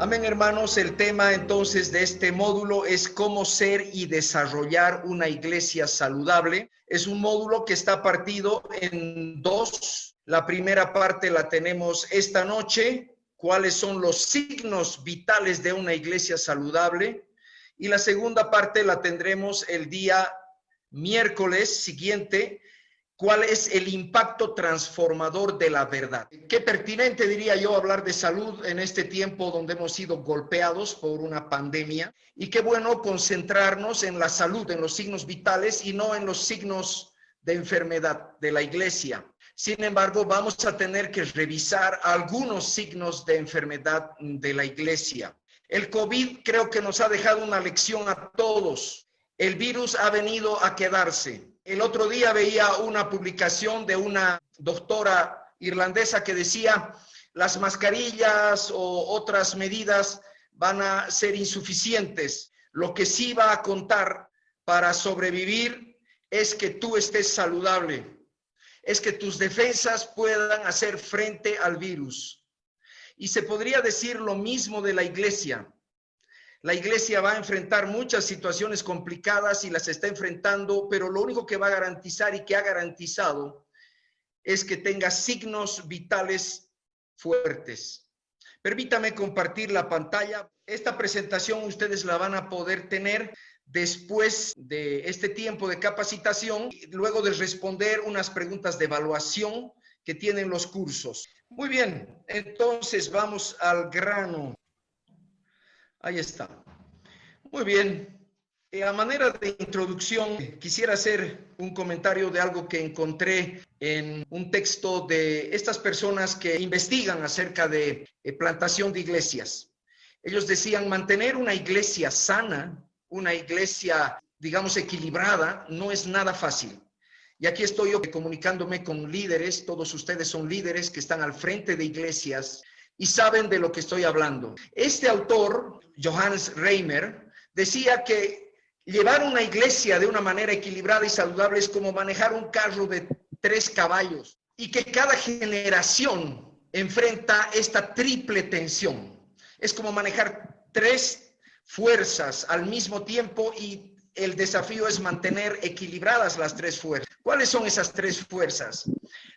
Amén, hermanos. El tema entonces de este módulo es cómo ser y desarrollar una iglesia saludable. Es un módulo que está partido en dos. La primera parte la tenemos esta noche, cuáles son los signos vitales de una iglesia saludable. Y la segunda parte la tendremos el día miércoles siguiente, ¿cuál es el impacto transformador de la verdad? Qué pertinente, diría yo, hablar de salud en este tiempo donde hemos sido golpeados por una pandemia, y qué bueno concentrarnos en la salud, en los signos vitales y no en los signos de enfermedad de la iglesia. Sin embargo, vamos a tener que revisar algunos signos de enfermedad de la iglesia. El COVID creo que nos ha dejado una lección a todos. El virus ha venido a quedarse. El otro día veía una publicación de una doctora irlandesa que decía las mascarillas o otras medidas van a ser insuficientes. Lo que sí va a contar para sobrevivir es que tú estés saludable, es que tus defensas puedan hacer frente al virus. Y se podría decir lo mismo de la iglesia. La iglesia va a enfrentar muchas situaciones complicadas y las está enfrentando, pero lo único que va a garantizar y que ha garantizado es que tenga signos vitales fuertes. Permítame compartir la pantalla. Esta presentación ustedes la van a poder tener después de este tiempo de capacitación, luego de responder unas preguntas de evaluación que tienen los cursos. Muy bien, entonces vamos al grano. Ahí está. Muy bien. A manera de introducción, quisiera hacer un comentario de algo que encontré en un texto de estas personas que investigan acerca de plantación de iglesias. Ellos decían, mantener una iglesia sana, una iglesia, digamos, equilibrada, no es nada fácil. Y aquí estoy yo comunicándome con líderes, todos ustedes son líderes que están al frente de iglesias y saben de lo que estoy hablando. Este autor, Johannes Reimer, decía que llevar una iglesia de una manera equilibrada y saludable es como manejar un carro de 3 caballos y que cada generación enfrenta esta triple tensión. Es como manejar 3 fuerzas al mismo tiempo y el desafío es mantener equilibradas las 3 fuerzas. ¿Cuáles son esas 3 fuerzas?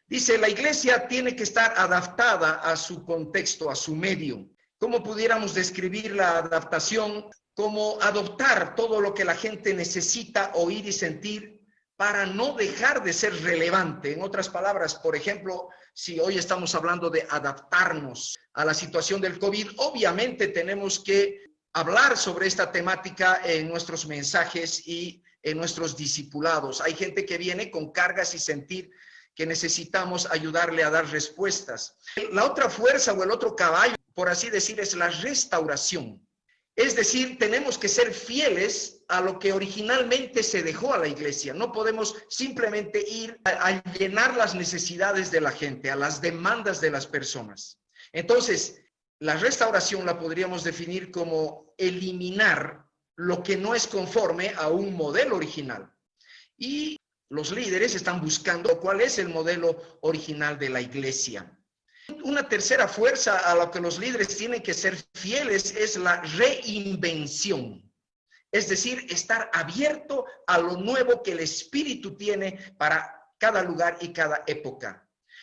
Dice, la iglesia tiene que estar adaptada a su contexto, a su medio. ¿Cómo pudiéramos describir la adaptación? Como adoptar todo lo que la gente necesita oír y sentir para no dejar de ser relevante. En otras palabras, por ejemplo, si hoy estamos hablando de adaptarnos a la situación del COVID, obviamente tenemos que hablar sobre esta temática en nuestros mensajes y en nuestros discipulados. Hay gente que viene con cargas y sentir que necesitamos ayudarle a dar respuestas. La otra fuerza o el otro caballo, por así decir, es la restauración. Es decir, tenemos que ser fieles a lo que originalmente se dejó a la iglesia. No podemos simplemente ir a llenar las necesidades de la gente, a las demandas de las personas. Entonces, la restauración la podríamos definir como eliminar lo que no es conforme a un modelo original. Y los líderes están buscando cuál es el modelo original de la iglesia. Una tercera fuerza a la que los líderes tienen que ser fieles es la reinvención. Es decir, estar abierto a lo nuevo que el Espíritu tiene para cada lugar y cada época.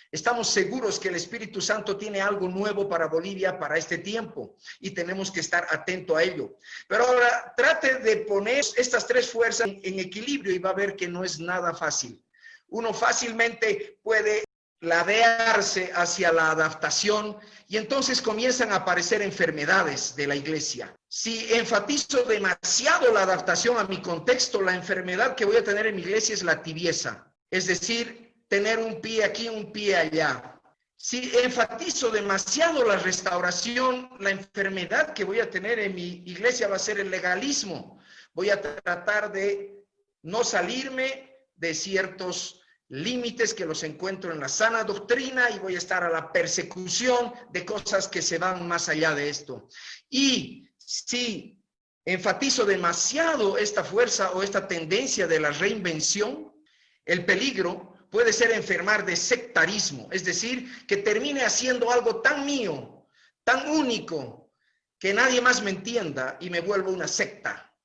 Estamos seguros que el Espíritu Santo tiene algo nuevo para Bolivia para este tiempo y tenemos que estar atentos a ello. Pero ahora trate de poner estas 3 fuerzas en equilibrio y va a ver que no es nada fácil. Uno fácilmente puede ladearse hacia la adaptación y entonces comienzan a aparecer enfermedades de la iglesia. Si enfatizo demasiado la adaptación a mi contexto, la enfermedad que voy a tener en mi iglesia es la tibieza. Es decir, tener un pie aquí, un pie allá. Si enfatizo demasiado la restauración, la enfermedad que voy a tener en mi iglesia va a ser el legalismo. Voy a tratar de no salirme de ciertos límites que los encuentro en la sana doctrina y voy a estar a la persecución de cosas que se van más allá de esto. Y si enfatizo demasiado esta fuerza o esta tendencia de la reinvención, el peligro puede ser enfermar de sectarismo, es decir, que termine haciendo algo tan mío, tan único, que nadie más me entienda y me vuelvo una secta.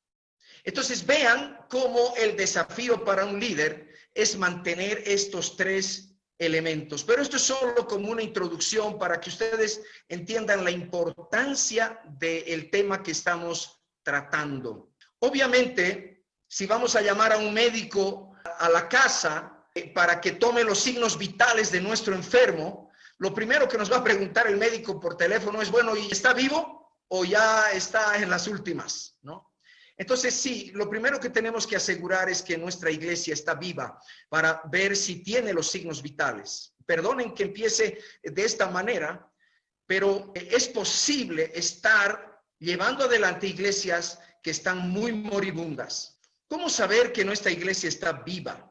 Entonces vean cómo el desafío para un líder es mantener estos tres elementos. Pero esto es solo como una introducción para que ustedes entiendan la importancia del tema que estamos tratando. Obviamente, si vamos a llamar a un médico a la casa para que tome los signos vitales de nuestro enfermo, lo primero que nos va a preguntar el médico por teléfono es, bueno, ¿y está vivo o ya está en las últimas? ¿No? Entonces, sí, lo primero que tenemos que asegurar es que nuestra iglesia está viva para ver si tiene los signos vitales. Perdonen que empiece de esta manera, pero es posible estar llevando adelante iglesias que están muy moribundas. ¿Cómo saber que nuestra iglesia está viva?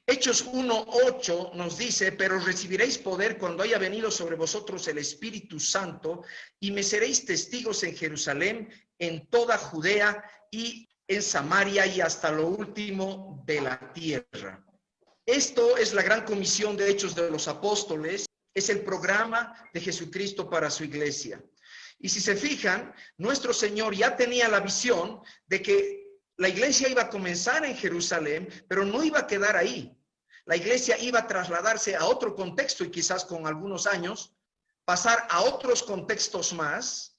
Hechos 1:8 nos dice, pero recibiréis poder cuando haya venido sobre vosotros el Espíritu Santo y me seréis testigos en Jerusalén, en toda Judea y en Samaria y hasta lo último de la tierra. Esto es la gran comisión de Hechos de los Apóstoles, es el programa de Jesucristo para su iglesia. Y si se fijan, nuestro Señor ya tenía la visión de que la iglesia iba a comenzar en Jerusalén, pero no iba a quedar ahí. La iglesia iba a trasladarse a otro contexto y quizás con algunos años pasar a otros contextos más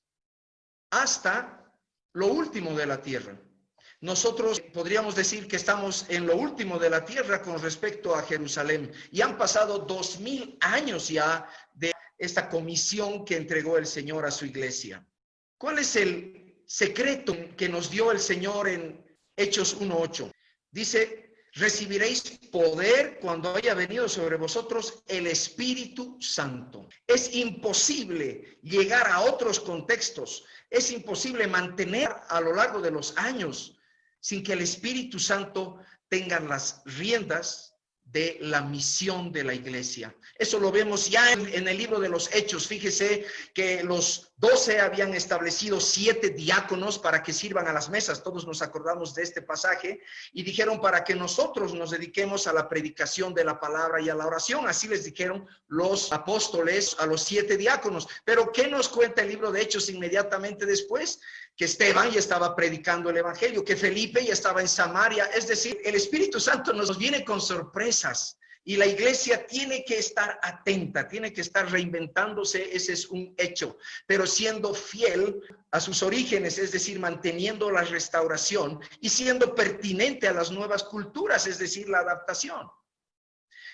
hasta lo último de la tierra. Nosotros podríamos decir que estamos en lo último de la tierra con respecto a Jerusalén y han pasado 2000 años ya de esta comisión que entregó el Señor a su iglesia. ¿Cuál es el secreto que nos dio el Señor en Hechos 1:8? Dice, recibiréis poder cuando haya venido sobre vosotros el Espíritu Santo. Es imposible llegar a otros contextos, es imposible mantener a lo largo de los años sin que el Espíritu Santo tenga las riendas de la misión de la iglesia. Eso lo vemos ya en el libro de los Hechos. Fíjese que los 12 habían establecido 7 diáconos para que sirvan a las mesas. Todos nos acordamos de este pasaje y dijeron para que nosotros nos dediquemos a la predicación de la palabra y a la oración. Así les dijeron los apóstoles a los 7 diáconos. Pero ¿qué nos cuenta el libro de Hechos inmediatamente después? Que Esteban ya estaba predicando el evangelio, que Felipe ya estaba en Samaria. Es decir, el Espíritu Santo nos viene con sorpresas y la iglesia tiene que estar atenta, tiene que estar reinventándose, ese es un hecho, pero siendo fiel a sus orígenes, es decir, manteniendo la restauración y siendo pertinente a las nuevas culturas, es decir, la adaptación.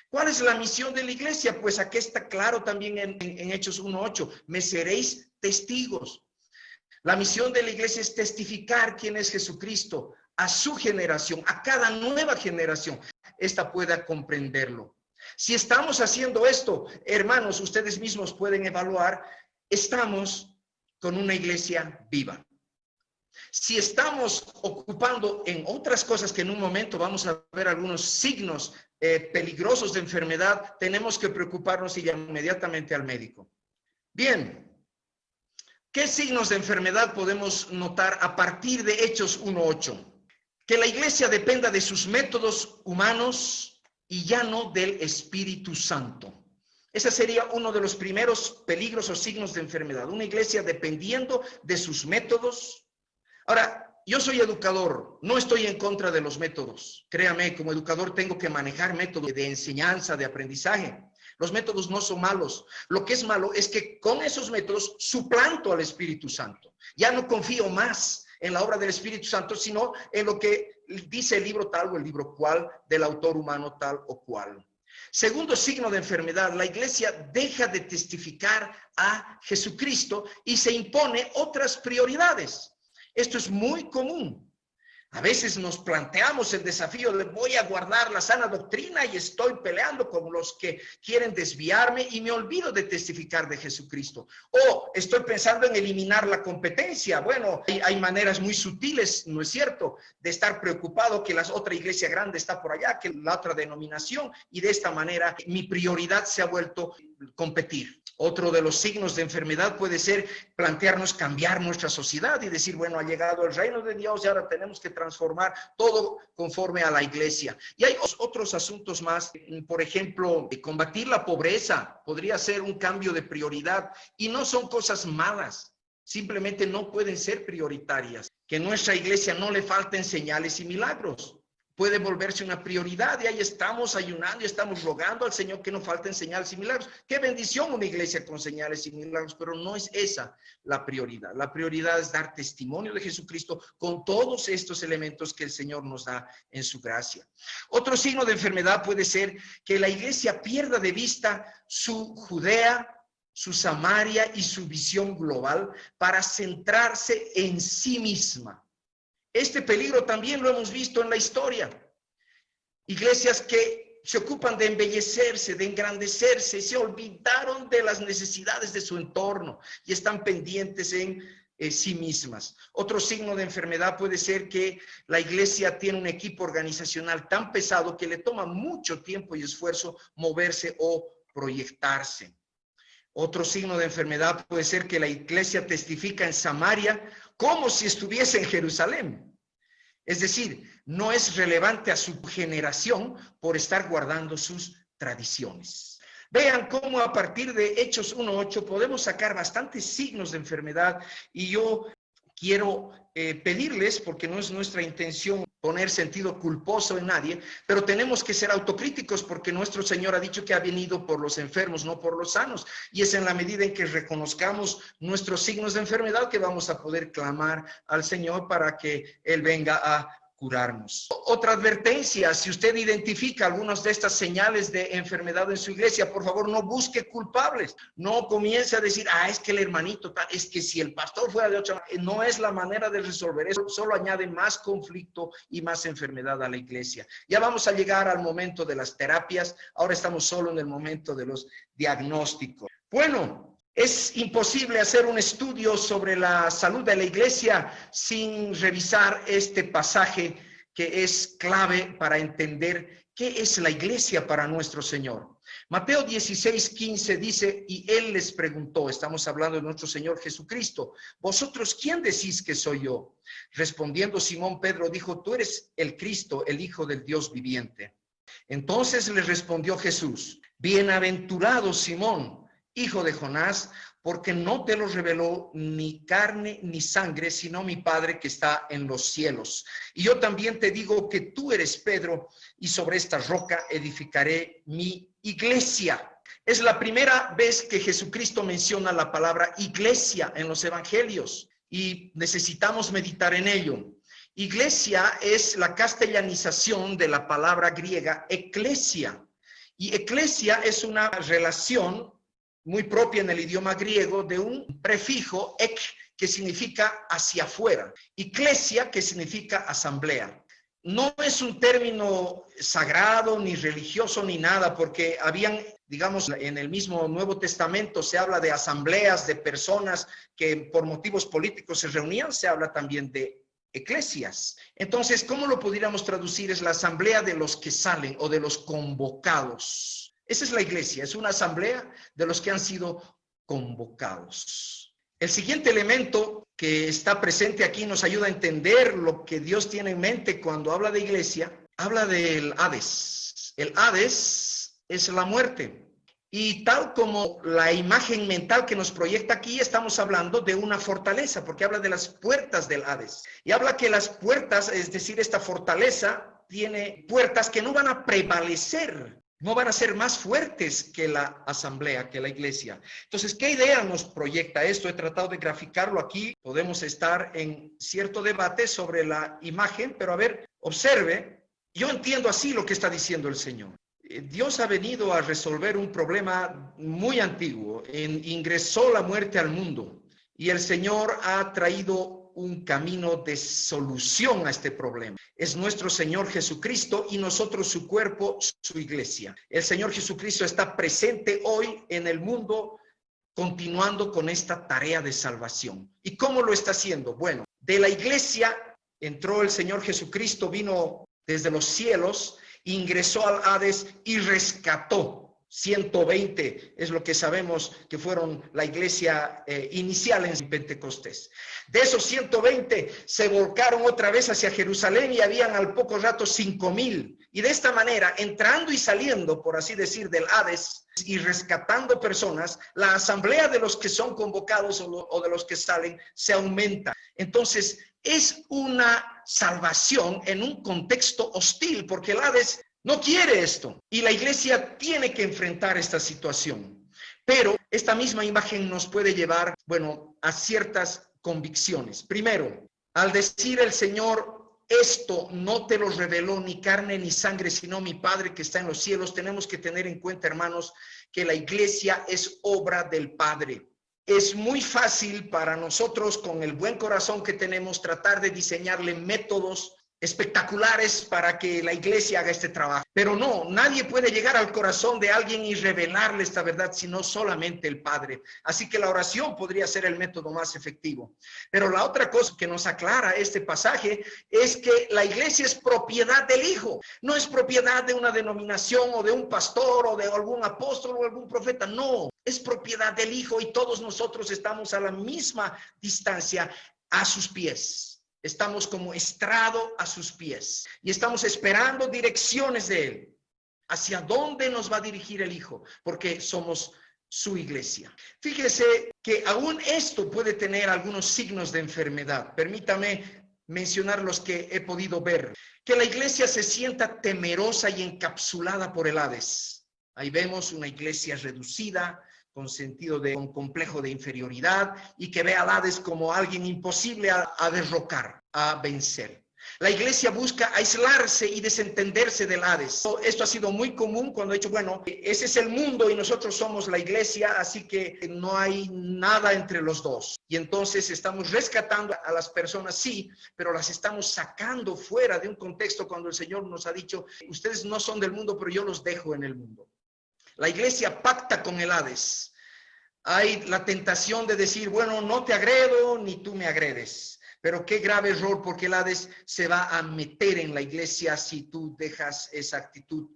¿Cuál es la misión de la iglesia? Pues aquí está claro también en Hechos 1:8, me seréis testigos. La misión de la iglesia es testificar quién es Jesucristo a su generación, a cada nueva generación. Esta pueda comprenderlo. Si estamos haciendo esto, hermanos, ustedes mismos pueden evaluar, estamos con una iglesia viva. Si estamos ocupando en otras cosas que en un momento vamos a ver algunos signos peligrosos de enfermedad, tenemos que preocuparnos y llamar inmediatamente al médico. Bien. ¿Qué signos de enfermedad podemos notar a partir de Hechos 1:8? Que la iglesia dependa de sus métodos humanos y ya no del Espíritu Santo. Ese sería uno de los primeros peligros o signos de enfermedad. Una iglesia dependiendo de sus métodos. Ahora, yo soy educador, no estoy en contra de los métodos. Créame, como educador tengo que manejar métodos de enseñanza, de aprendizaje. Los métodos no son malos. Lo que es malo es que con esos métodos suplanto al Espíritu Santo. Ya no confío más en la obra del Espíritu Santo, sino en lo que dice el libro tal o el libro cual, del autor humano tal o cual. Segundo signo de enfermedad, la iglesia deja de testificar a Jesucristo y se impone otras prioridades. Esto es muy común. A veces nos planteamos el desafío de voy a guardar la sana doctrina y estoy peleando con los que quieren desviarme y me olvido de testificar de Jesucristo. O estoy pensando en eliminar la competencia. Bueno, hay maneras muy sutiles, ¿no es cierto?, de estar preocupado que la otra iglesia grande está por allá, que la otra denominación, y de esta manera mi prioridad se ha vuelto competir. Otro de los signos de enfermedad puede ser plantearnos cambiar nuestra sociedad y decir, bueno, ha llegado el reino de Dios y ahora tenemos que transformar todo conforme a la iglesia. Y hay otros asuntos más, por ejemplo, combatir la pobreza podría ser un cambio de prioridad y no son cosas malas. simplemente no pueden ser prioritarias. Que nuestra iglesia no le falten señales y milagros. Puede volverse una prioridad y ahí estamos ayunando y estamos rogando al Señor que no falten señales y milagros. Qué bendición una iglesia con señales y milagros, pero no es esa la prioridad. La prioridad es dar testimonio de Jesucristo con todos estos elementos que el Señor nos da en su gracia. Otro signo de enfermedad puede ser que la iglesia pierda de vista su Judea, su Samaria y su visión global para centrarse en sí misma. Este peligro también lo hemos visto en la historia. Iglesias que se ocupan de embellecerse, de engrandecerse, se olvidaron de las necesidades de su entorno y están pendientes en sí mismas. Otro signo de enfermedad puede ser que la iglesia tiene un equipo organizacional tan pesado que le toma mucho tiempo y esfuerzo moverse o proyectarse. Otro signo de enfermedad puede ser que la iglesia testifica en Samaria como si estuviese en Jerusalén. Es decir, no es relevante a su generación por estar guardando sus tradiciones. Vean cómo a partir de Hechos 1:8 podemos sacar bastantes signos de enfermedad y yo quiero pedirles, porque no es nuestra intención poner sentido culposo en nadie, pero tenemos que ser autocríticos porque nuestro Señor ha dicho que ha venido por los enfermos, no por los sanos. Y es en la medida en que reconozcamos nuestros signos de enfermedad que vamos a poder clamar al Señor para que Él venga a curarnos. Otra advertencia, si usted identifica algunas de estas señales de enfermedad en su iglesia, por favor no busque culpables, no comience a decir, es que el hermanito, es que si el pastor fuera de otra manera, no es la manera de resolver eso, solo añade más conflicto y más enfermedad a la iglesia. Ya vamos a llegar al momento de las terapias, ahora estamos solo en el momento de los diagnósticos. Bueno, es imposible hacer un estudio sobre la salud de la iglesia sin revisar este pasaje que es clave para entender qué es la iglesia para nuestro Señor. Mateo 16:15 dice, y Él les preguntó, estamos hablando de nuestro Señor Jesucristo, ¿vosotros quién decís que soy yo? Respondiendo Simón Pedro dijo, tú eres el Cristo, el Hijo del Dios viviente. Entonces le respondió Jesús, bienaventurado Simón, hijo de Jonás, porque no te lo reveló ni carne ni sangre, sino mi Padre que está en los cielos. Y yo también te digo que tú eres Pedro, y sobre esta roca edificaré mi iglesia. Es la primera vez que Jesucristo menciona la palabra iglesia en los evangelios, y necesitamos meditar en ello. Iglesia es la castellanización de la palabra griega eclesia, y eclesia es una relación muy propia en el idioma griego de un prefijo ek, que significa hacia afuera, y klesia, que significa asamblea. No es un término sagrado, ni religioso, ni nada, porque habían, digamos, en el mismo Nuevo Testamento se habla de asambleas de personas que por motivos políticos se reunían, se habla también de eclesias. Entonces, ¿cómo lo pudiéramos traducir? Es la asamblea de los que salen o de los convocados. Esa es la iglesia, es una asamblea de los que han sido convocados. El siguiente elemento que está presente aquí nos ayuda a entender lo que Dios tiene en mente cuando habla de iglesia. Habla del Hades. El Hades es la muerte. Y tal como la imagen mental que nos proyecta aquí, estamos hablando de una fortaleza, porque habla de las puertas del Hades. Y habla que las puertas, es decir, esta fortaleza tiene puertas que no van a prevalecer, no van a ser más fuertes que la asamblea, que la iglesia. Entonces, ¿qué idea nos proyecta esto? He tratado de graficarlo aquí. Podemos estar en cierto debate sobre la imagen, pero a ver, observe. Yo entiendo así lo que está diciendo el Señor. Dios ha venido a resolver un problema muy antiguo. Ingresó la muerte al mundo y el Señor ha traído un camino de solución a este problema. Es nuestro Señor Jesucristo y nosotros su cuerpo, su iglesia. El Señor Jesucristo está presente hoy en el mundo, continuando con esta tarea de salvación. ¿Y cómo lo está haciendo? Bueno, de la iglesia entró el Señor Jesucristo, vino desde los cielos, ingresó al Hades y rescató 120 es lo que sabemos que fueron la iglesia inicial en Pentecostés. De esos 120 se volcaron otra vez hacia Jerusalén y habían al poco rato 5,000. Y de esta manera, entrando y saliendo, por así decir, del Hades y rescatando personas, la asamblea de los que son convocados o de los que salen se aumenta. Entonces, es una salvación en un contexto hostil, porque el Hades no quiere esto y la iglesia tiene que enfrentar esta situación. Pero esta misma imagen nos puede llevar, bueno, a ciertas convicciones. Primero, al decir el Señor, esto no te lo reveló ni carne ni sangre, sino mi Padre que está en los cielos, tenemos que tener en cuenta, hermanos, que la iglesia es obra del Padre. Es muy fácil para nosotros, con el buen corazón que tenemos, tratar de diseñarle métodos espectaculares para que la iglesia haga este trabajo. Pero no, nadie puede llegar al corazón de alguien y revelarle esta verdad, sino solamente el Padre. Así que la oración podría ser el método más efectivo. Pero la otra cosa que nos aclara este pasaje es que la iglesia es propiedad del Hijo. No es propiedad de una denominación o de un pastor o de algún apóstol o algún profeta. No, es propiedad del Hijo y todos nosotros estamos a la misma distancia a sus pies. Estamos como estrado a sus pies y estamos esperando direcciones de Él. ¿Hacia dónde nos va a dirigir el Hijo? Porque somos su iglesia. Fíjese que aún esto puede tener algunos signos de enfermedad. Permítame mencionar los que he podido ver. Que la iglesia se sienta temerosa y encapsulada por el Hades. Ahí vemos una iglesia reducida, con sentido de un complejo de inferioridad y que ve al Hades como alguien imposible a derrocar, a vencer. La iglesia busca aislarse y desentenderse del Hades. Esto ha sido muy común cuando he dicho, bueno, ese es el mundo y nosotros somos la iglesia, así que no hay nada entre los dos. Y entonces estamos rescatando a las personas, sí, pero las estamos sacando fuera de un contexto cuando el Señor nos ha dicho, ustedes no son del mundo, pero yo los dejo en el mundo. La iglesia pacta con el Hades. Hay la tentación de decir, bueno, no te agredo ni tú me agredes. Pero qué grave error, porque el Hades se va a meter en la iglesia si tú dejas esa actitud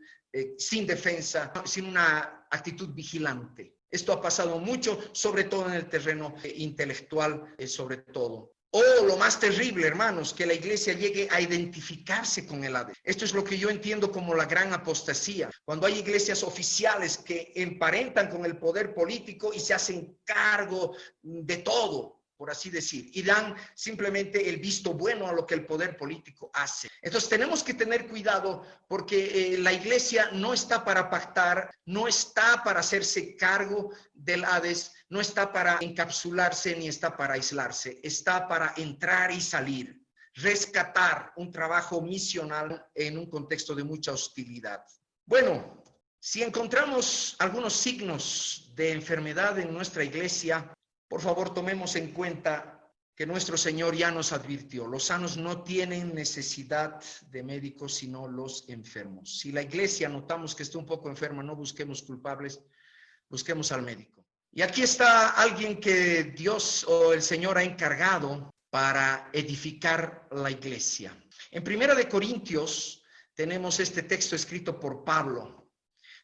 sin defensa, sin una actitud vigilante. Esto ha pasado mucho, sobre todo en el terreno intelectual, sobre todo. O lo más terrible, hermanos, que la iglesia llegue a identificarse con el Hades. Esto es lo que yo entiendo como la gran apostasía. Cuando hay iglesias oficiales que emparentan con el poder político y se hacen cargo de todo, por así decir, y dan simplemente el visto bueno a lo que el poder político hace. Entonces tenemos que tener cuidado porque la iglesia no está para pactar, no está para hacerse cargo del Hades, no está para encapsularse ni está para aislarse, está para entrar y salir, rescatar un trabajo misional en un contexto de mucha hostilidad. Bueno, si encontramos algunos signos de enfermedad en nuestra iglesia, por favor, tomemos en cuenta que nuestro Señor ya nos advirtió, los sanos no tienen necesidad de médicos, sino los enfermos. Si la iglesia notamos que está un poco enferma, no busquemos culpables, busquemos al médico. Y aquí está alguien que Dios o el Señor ha encargado para edificar la iglesia. En 1 Corintios tenemos este texto escrito por Pablo.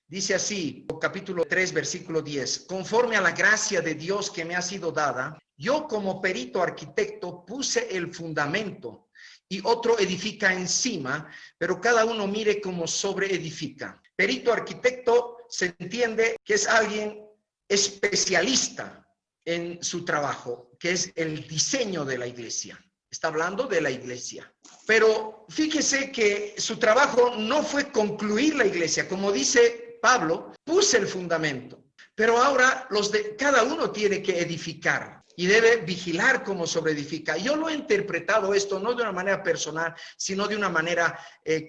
Dice así, capítulo 3, versículo 10, conforme a la gracia de Dios que me ha sido dada, yo como perito arquitecto puse el fundamento y otro edifica encima, pero cada uno mire cómo sobreedifica. Perito arquitecto se entiende que es alguien especialista en su trabajo, que es el diseño de la iglesia. Está hablando de la iglesia. Pero fíjese que su trabajo no fue concluir la iglesia, como dice Pablo, puse el fundamento, pero ahora cada uno tiene que edificar y debe vigilar cómo sobreedifica. Yo lo he interpretado esto no de una manera personal, sino de una manera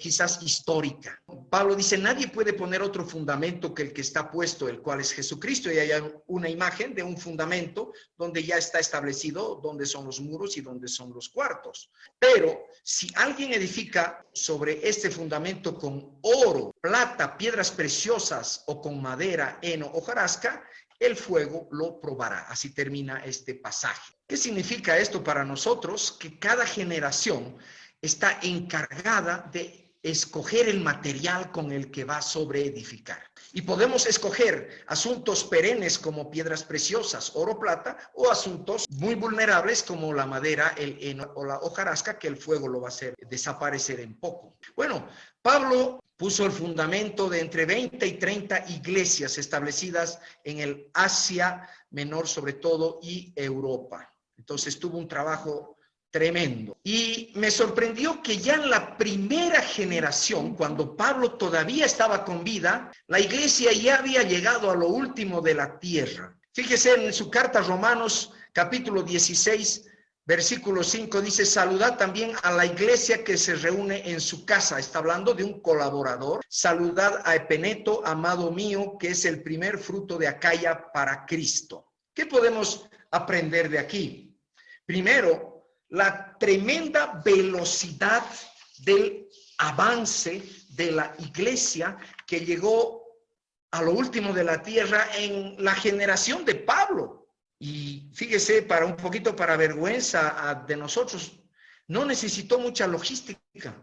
quizás histórica. Pablo dice, nadie puede poner otro fundamento que el que está puesto, el cual es Jesucristo, y hay una imagen de un fundamento donde ya está establecido dónde son los muros y dónde son los cuartos. Pero si alguien edifica sobre este fundamento con oro, plata, piedras preciosas o con madera, heno o hojarasca, el fuego lo probará. Así termina este pasaje. ¿Qué significa esto para nosotros? Que cada generación está encargada de escoger el material con el que va a sobreedificar. Y podemos escoger asuntos perennes como piedras preciosas, oro, plata, o asuntos muy vulnerables como la madera, el heno o la hojarasca, que el fuego lo va a hacer desaparecer en poco. Bueno, Pablo puso el fundamento de entre 20 y 30 iglesias establecidas en el Asia Menor sobre todo y Europa. Entonces tuvo un trabajo tremendo. Y me sorprendió que ya en la primera generación, cuando Pablo todavía estaba con vida, la iglesia ya había llegado a lo último de la tierra. Fíjese en su carta a Romanos, capítulo 16, versículo 5, dice: saludad también a la iglesia que se reúne en su casa. Está hablando de un colaborador. Saludad a Epeneto, amado mío, que es el primer fruto de Acaya para Cristo. ¿Qué podemos aprender de aquí? Primero, la tremenda velocidad del avance de la iglesia que llegó a lo último de la tierra en la generación de Pablo. Y fíjese, para un poquito para vergüenza de nosotros, no necesitó mucha logística,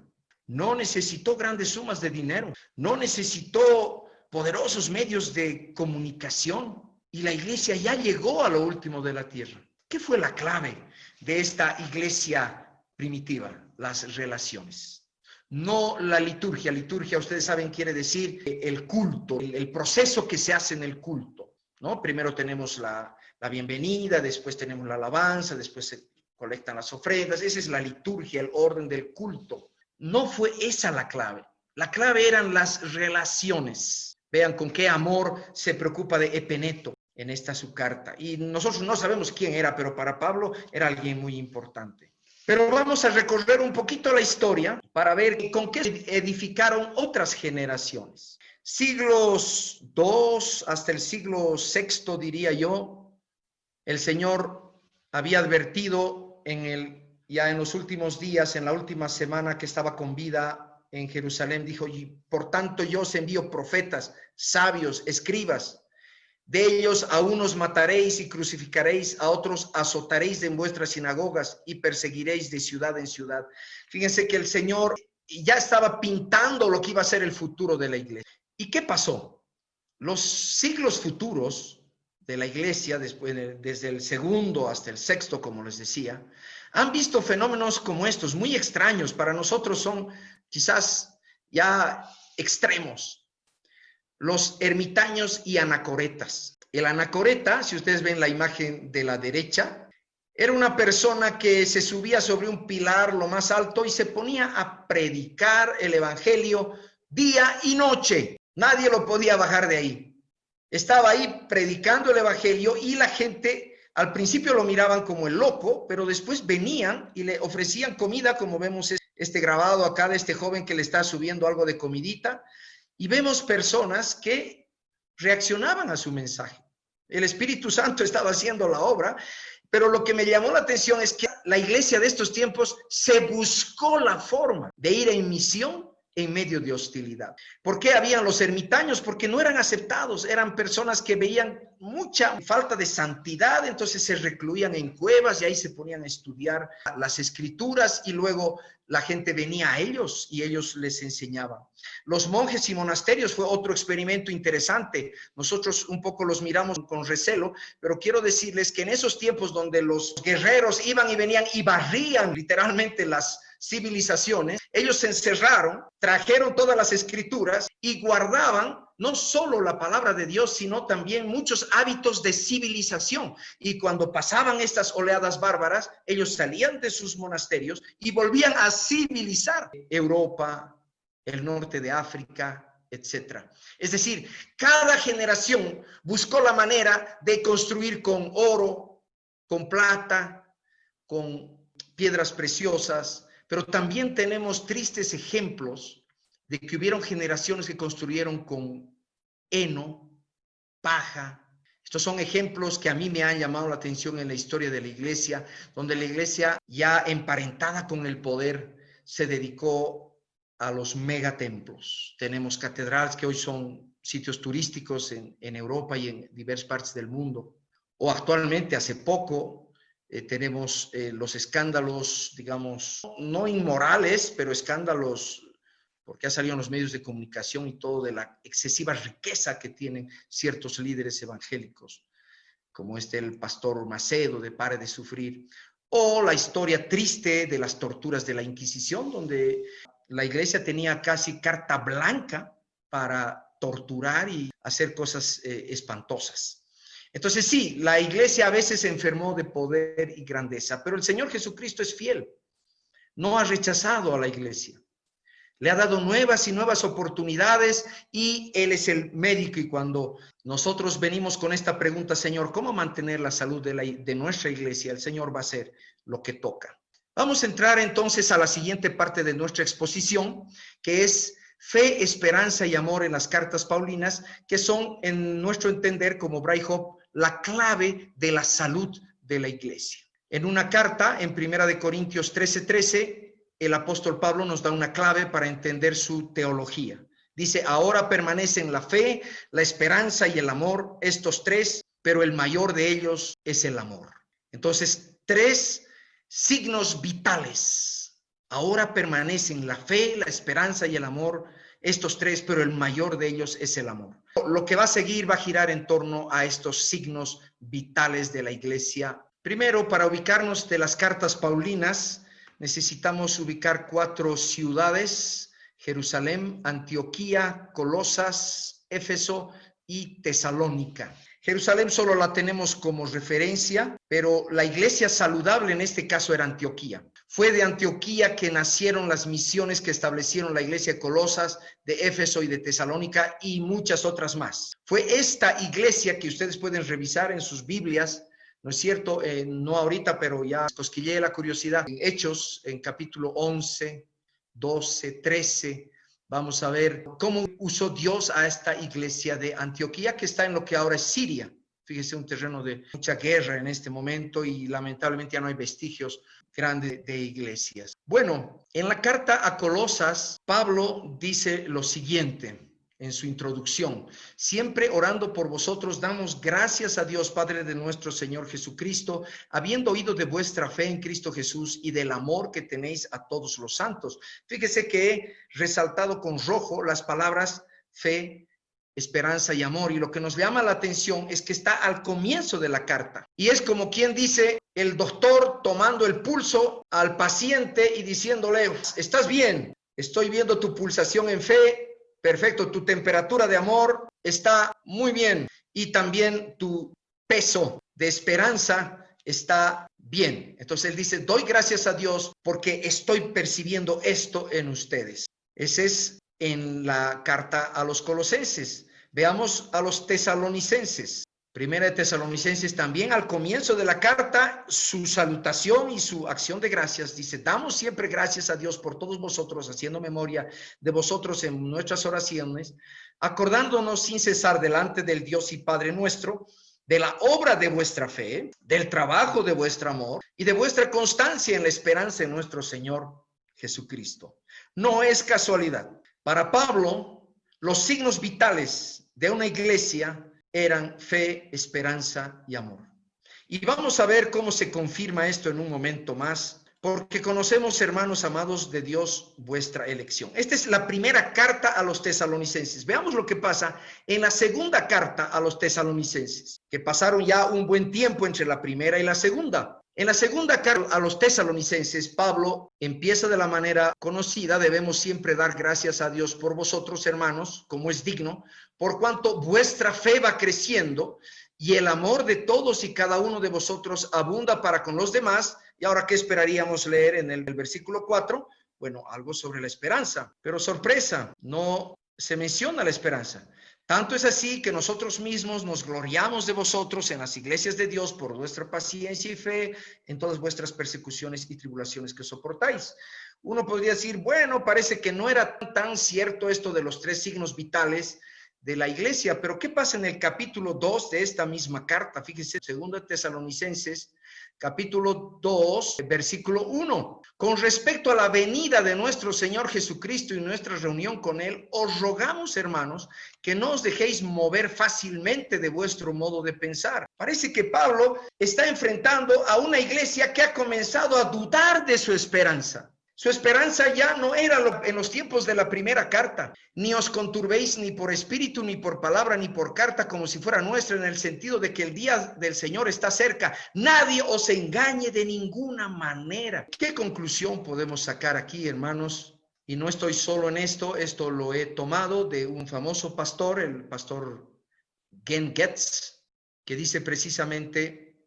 no necesitó grandes sumas de dinero, no necesitó poderosos medios de comunicación, y la iglesia ya llegó a lo último de la tierra. ¿Qué fue la clave de esta iglesia primitiva? Las relaciones. No la liturgia. Liturgia, ustedes saben, quiere decir el culto, el proceso que se hace en el culto, ¿no? Primero tenemos la bienvenida, después tenemos la alabanza, después se colectan las ofrendas. Esa es la liturgia, el orden del culto. No fue esa la clave. La clave eran las relaciones. Vean con qué amor se preocupa de Epeneto en esta su carta. Y nosotros no sabemos quién era, pero para Pablo era alguien muy importante. Pero vamos a recorrer un poquito la historia para ver con qué edificaron otras generaciones. Siglos II hasta el siglo VI, diría yo, el Señor había advertido ya en los últimos días, en la última semana que estaba con vida en Jerusalén, dijo: y por tanto yo os envío profetas, sabios, escribas. De ellos a unos mataréis y crucificaréis, a otros azotaréis en vuestras sinagogas y perseguiréis de ciudad en ciudad. Fíjense que el Señor ya estaba pintando lo que iba a ser el futuro de la iglesia. ¿Y qué pasó? Los siglos futuros de la iglesia, desde el segundo hasta el sexto, como les decía, han visto fenómenos como estos, muy extraños. Para nosotros son quizás ya extremos. Los ermitaños y anacoretas. El anacoreta, si ustedes ven la imagen de la derecha, era una persona que se subía sobre un pilar lo más alto y se ponía a predicar el evangelio día y noche. Nadie lo podía bajar de ahí. Estaba ahí predicando el evangelio y la gente al principio lo miraban como el loco, pero después venían y le ofrecían comida, como vemos este grabado acá de este joven que le está subiendo algo de comidita. Y vemos personas que reaccionaban a su mensaje. El Espíritu Santo estaba haciendo la obra, pero lo que me llamó la atención es que la iglesia de estos tiempos se buscó la forma de ir en misión en medio de hostilidad. ¿Por qué habían los ermitaños? Porque no eran aceptados, eran personas que veían mucha falta de santidad, entonces se recluían en cuevas y ahí se ponían a estudiar las escrituras y luego la gente venía a ellos y ellos les enseñaban. Los monjes y monasterios fue otro experimento interesante. Nosotros un poco los miramos con recelo, pero quiero decirles que en esos tiempos donde los guerreros iban y venían y barrían literalmente las civilizaciones, ellos se encerraron, trajeron todas las escrituras y guardaban no solo la palabra de Dios, sino también muchos hábitos de civilización. Y cuando pasaban estas oleadas bárbaras, ellos salían de sus monasterios y volvían a civilizar Europa, el norte de África, etcétera. Es decir, cada generación buscó la manera de construir con oro, con plata, con piedras preciosas, pero también tenemos tristes ejemplos de que hubieron generaciones que construyeron con heno, paja. Estos son ejemplos que a mí me han llamado la atención en la historia de la iglesia, donde la iglesia, ya emparentada con el poder, se dedicó a los megatemplos. Tenemos catedrales que hoy son sitios turísticos en Europa y en diversas partes del mundo. O actualmente, hace poco, tenemos los escándalos, digamos, no inmorales, pero escándalos porque ha salido en los medios de comunicación y todo de la excesiva riqueza que tienen ciertos líderes evangélicos, como el pastor Macedo de Pare de Sufrir, o la historia triste de las torturas de la Inquisición, donde la iglesia tenía casi carta blanca para torturar y hacer cosas espantosas. Entonces sí, la iglesia a veces se enfermó de poder y grandeza, pero el Señor Jesucristo es fiel. No ha rechazado a la iglesia. Le ha dado nuevas y nuevas oportunidades y Él es el médico. Y cuando nosotros venimos con esta pregunta, Señor, ¿cómo mantener la salud de nuestra iglesia? El Señor va a hacer lo que toca. Vamos a entrar entonces a la siguiente parte de nuestra exposición, que es fe, esperanza y amor en las cartas paulinas, que son, en nuestro entender, como Bray Hope, la clave de la salud de la iglesia. En una carta, en 1 Corintios 13:13, el apóstol Pablo nos da una clave para entender su teología. Dice, ahora permanecen la fe, la esperanza y el amor, estos tres, pero el mayor de ellos es el amor. Entonces, tres signos vitales. Ahora permanecen la fe, la esperanza y el amor, estos tres, pero el mayor de ellos es el amor. Lo que va a seguir va a girar en torno a estos signos vitales de la iglesia. Primero, para ubicarnos de las cartas paulinas, necesitamos ubicar 4 ciudades: Jerusalén, Antioquía, Colosas, Éfeso y Tesalónica. Jerusalén solo la tenemos como referencia, pero la iglesia saludable en este caso era Antioquía. Fue de Antioquía que nacieron las misiones que establecieron la iglesia de Colosas, de Éfeso y de Tesalónica y muchas otras más. Fue esta iglesia que ustedes pueden revisar en sus Biblias, ¿no es cierto? No ahorita, pero ya cosquilleé la curiosidad. En Hechos, en capítulo 11, 12, 13, vamos a ver cómo usó Dios a esta iglesia de Antioquía, que está en lo que ahora es Siria. Fíjese, un terreno de mucha guerra en este momento y lamentablemente ya no hay vestigios grandes de iglesias. Bueno, en la carta a Colosas, Pablo dice lo siguiente en su introducción: siempre orando por vosotros, damos gracias a Dios, Padre de nuestro Señor Jesucristo, habiendo oído de vuestra fe en Cristo Jesús y del amor que tenéis a todos los santos. Fíjese que he resaltado con rojo las palabras fe, esperanza y amor, y lo que nos llama la atención es que está al comienzo de la carta, y es como quien dice el doctor tomando el pulso al paciente y diciéndole, ¿estás bien? Estoy viendo tu pulsación en fe. Perfecto, tu temperatura de amor está muy bien y también tu peso de esperanza está bien. Entonces él dice, doy gracias a Dios porque estoy percibiendo esto en ustedes. Ese es en la carta a los colosenses. Veamos a los tesalonicenses. Primera de Tesalonicenses también al comienzo de la carta, su salutación y su acción de gracias dice, damos siempre gracias a Dios por todos vosotros, haciendo memoria de vosotros en nuestras oraciones, acordándonos sin cesar delante del Dios y Padre nuestro, de la obra de vuestra fe, del trabajo de vuestro amor y de vuestra constancia en la esperanza en nuestro Señor Jesucristo. No es casualidad. Para Pablo, los signos vitales de una iglesia eran fe, esperanza y amor. Y vamos a ver cómo se confirma esto en un momento más, porque conocemos, hermanos amados de Dios, vuestra elección. Esta es la primera carta a los tesalonicenses. Veamos lo que pasa en la segunda carta a los tesalonicenses, que pasaron ya un buen tiempo entre la primera y la segunda. En la segunda carta a los tesalonicenses, Pablo empieza de la manera conocida: debemos siempre dar gracias a Dios por vosotros, hermanos, como es digno, por cuanto vuestra fe va creciendo y el amor de todos y cada uno de vosotros abunda para con los demás. Y ahora, ¿qué esperaríamos leer en el versículo 4? Bueno, algo sobre la esperanza, pero sorpresa, no se menciona la esperanza. Tanto es así que nosotros mismos nos gloriamos de vosotros en las iglesias de Dios por vuestra paciencia y fe en todas vuestras persecuciones y tribulaciones que soportáis. Uno podría decir, bueno, parece que no era tan cierto esto de los tres signos vitales de la iglesia, pero ¿qué pasa en el capítulo 2 de esta misma carta? Fíjense, 2 Tesalonicenses, capítulo 2, versículo 1. Con respecto a la venida de nuestro Señor Jesucristo y nuestra reunión con Él, os rogamos, hermanos, que no os dejéis mover fácilmente de vuestro modo de pensar. Parece que Pablo está enfrentando a una iglesia que ha comenzado a dudar de su esperanza. Su esperanza ya no era en los tiempos de la primera carta. Ni os conturbéis ni por espíritu, ni por palabra, ni por carta, como si fuera nuestra, en el sentido de que el día del Señor está cerca. Nadie os engañe de ninguna manera. ¿Qué conclusión podemos sacar aquí, hermanos? Y no estoy solo en esto lo he tomado de un famoso pastor, el pastor Gen Getz, que dice precisamente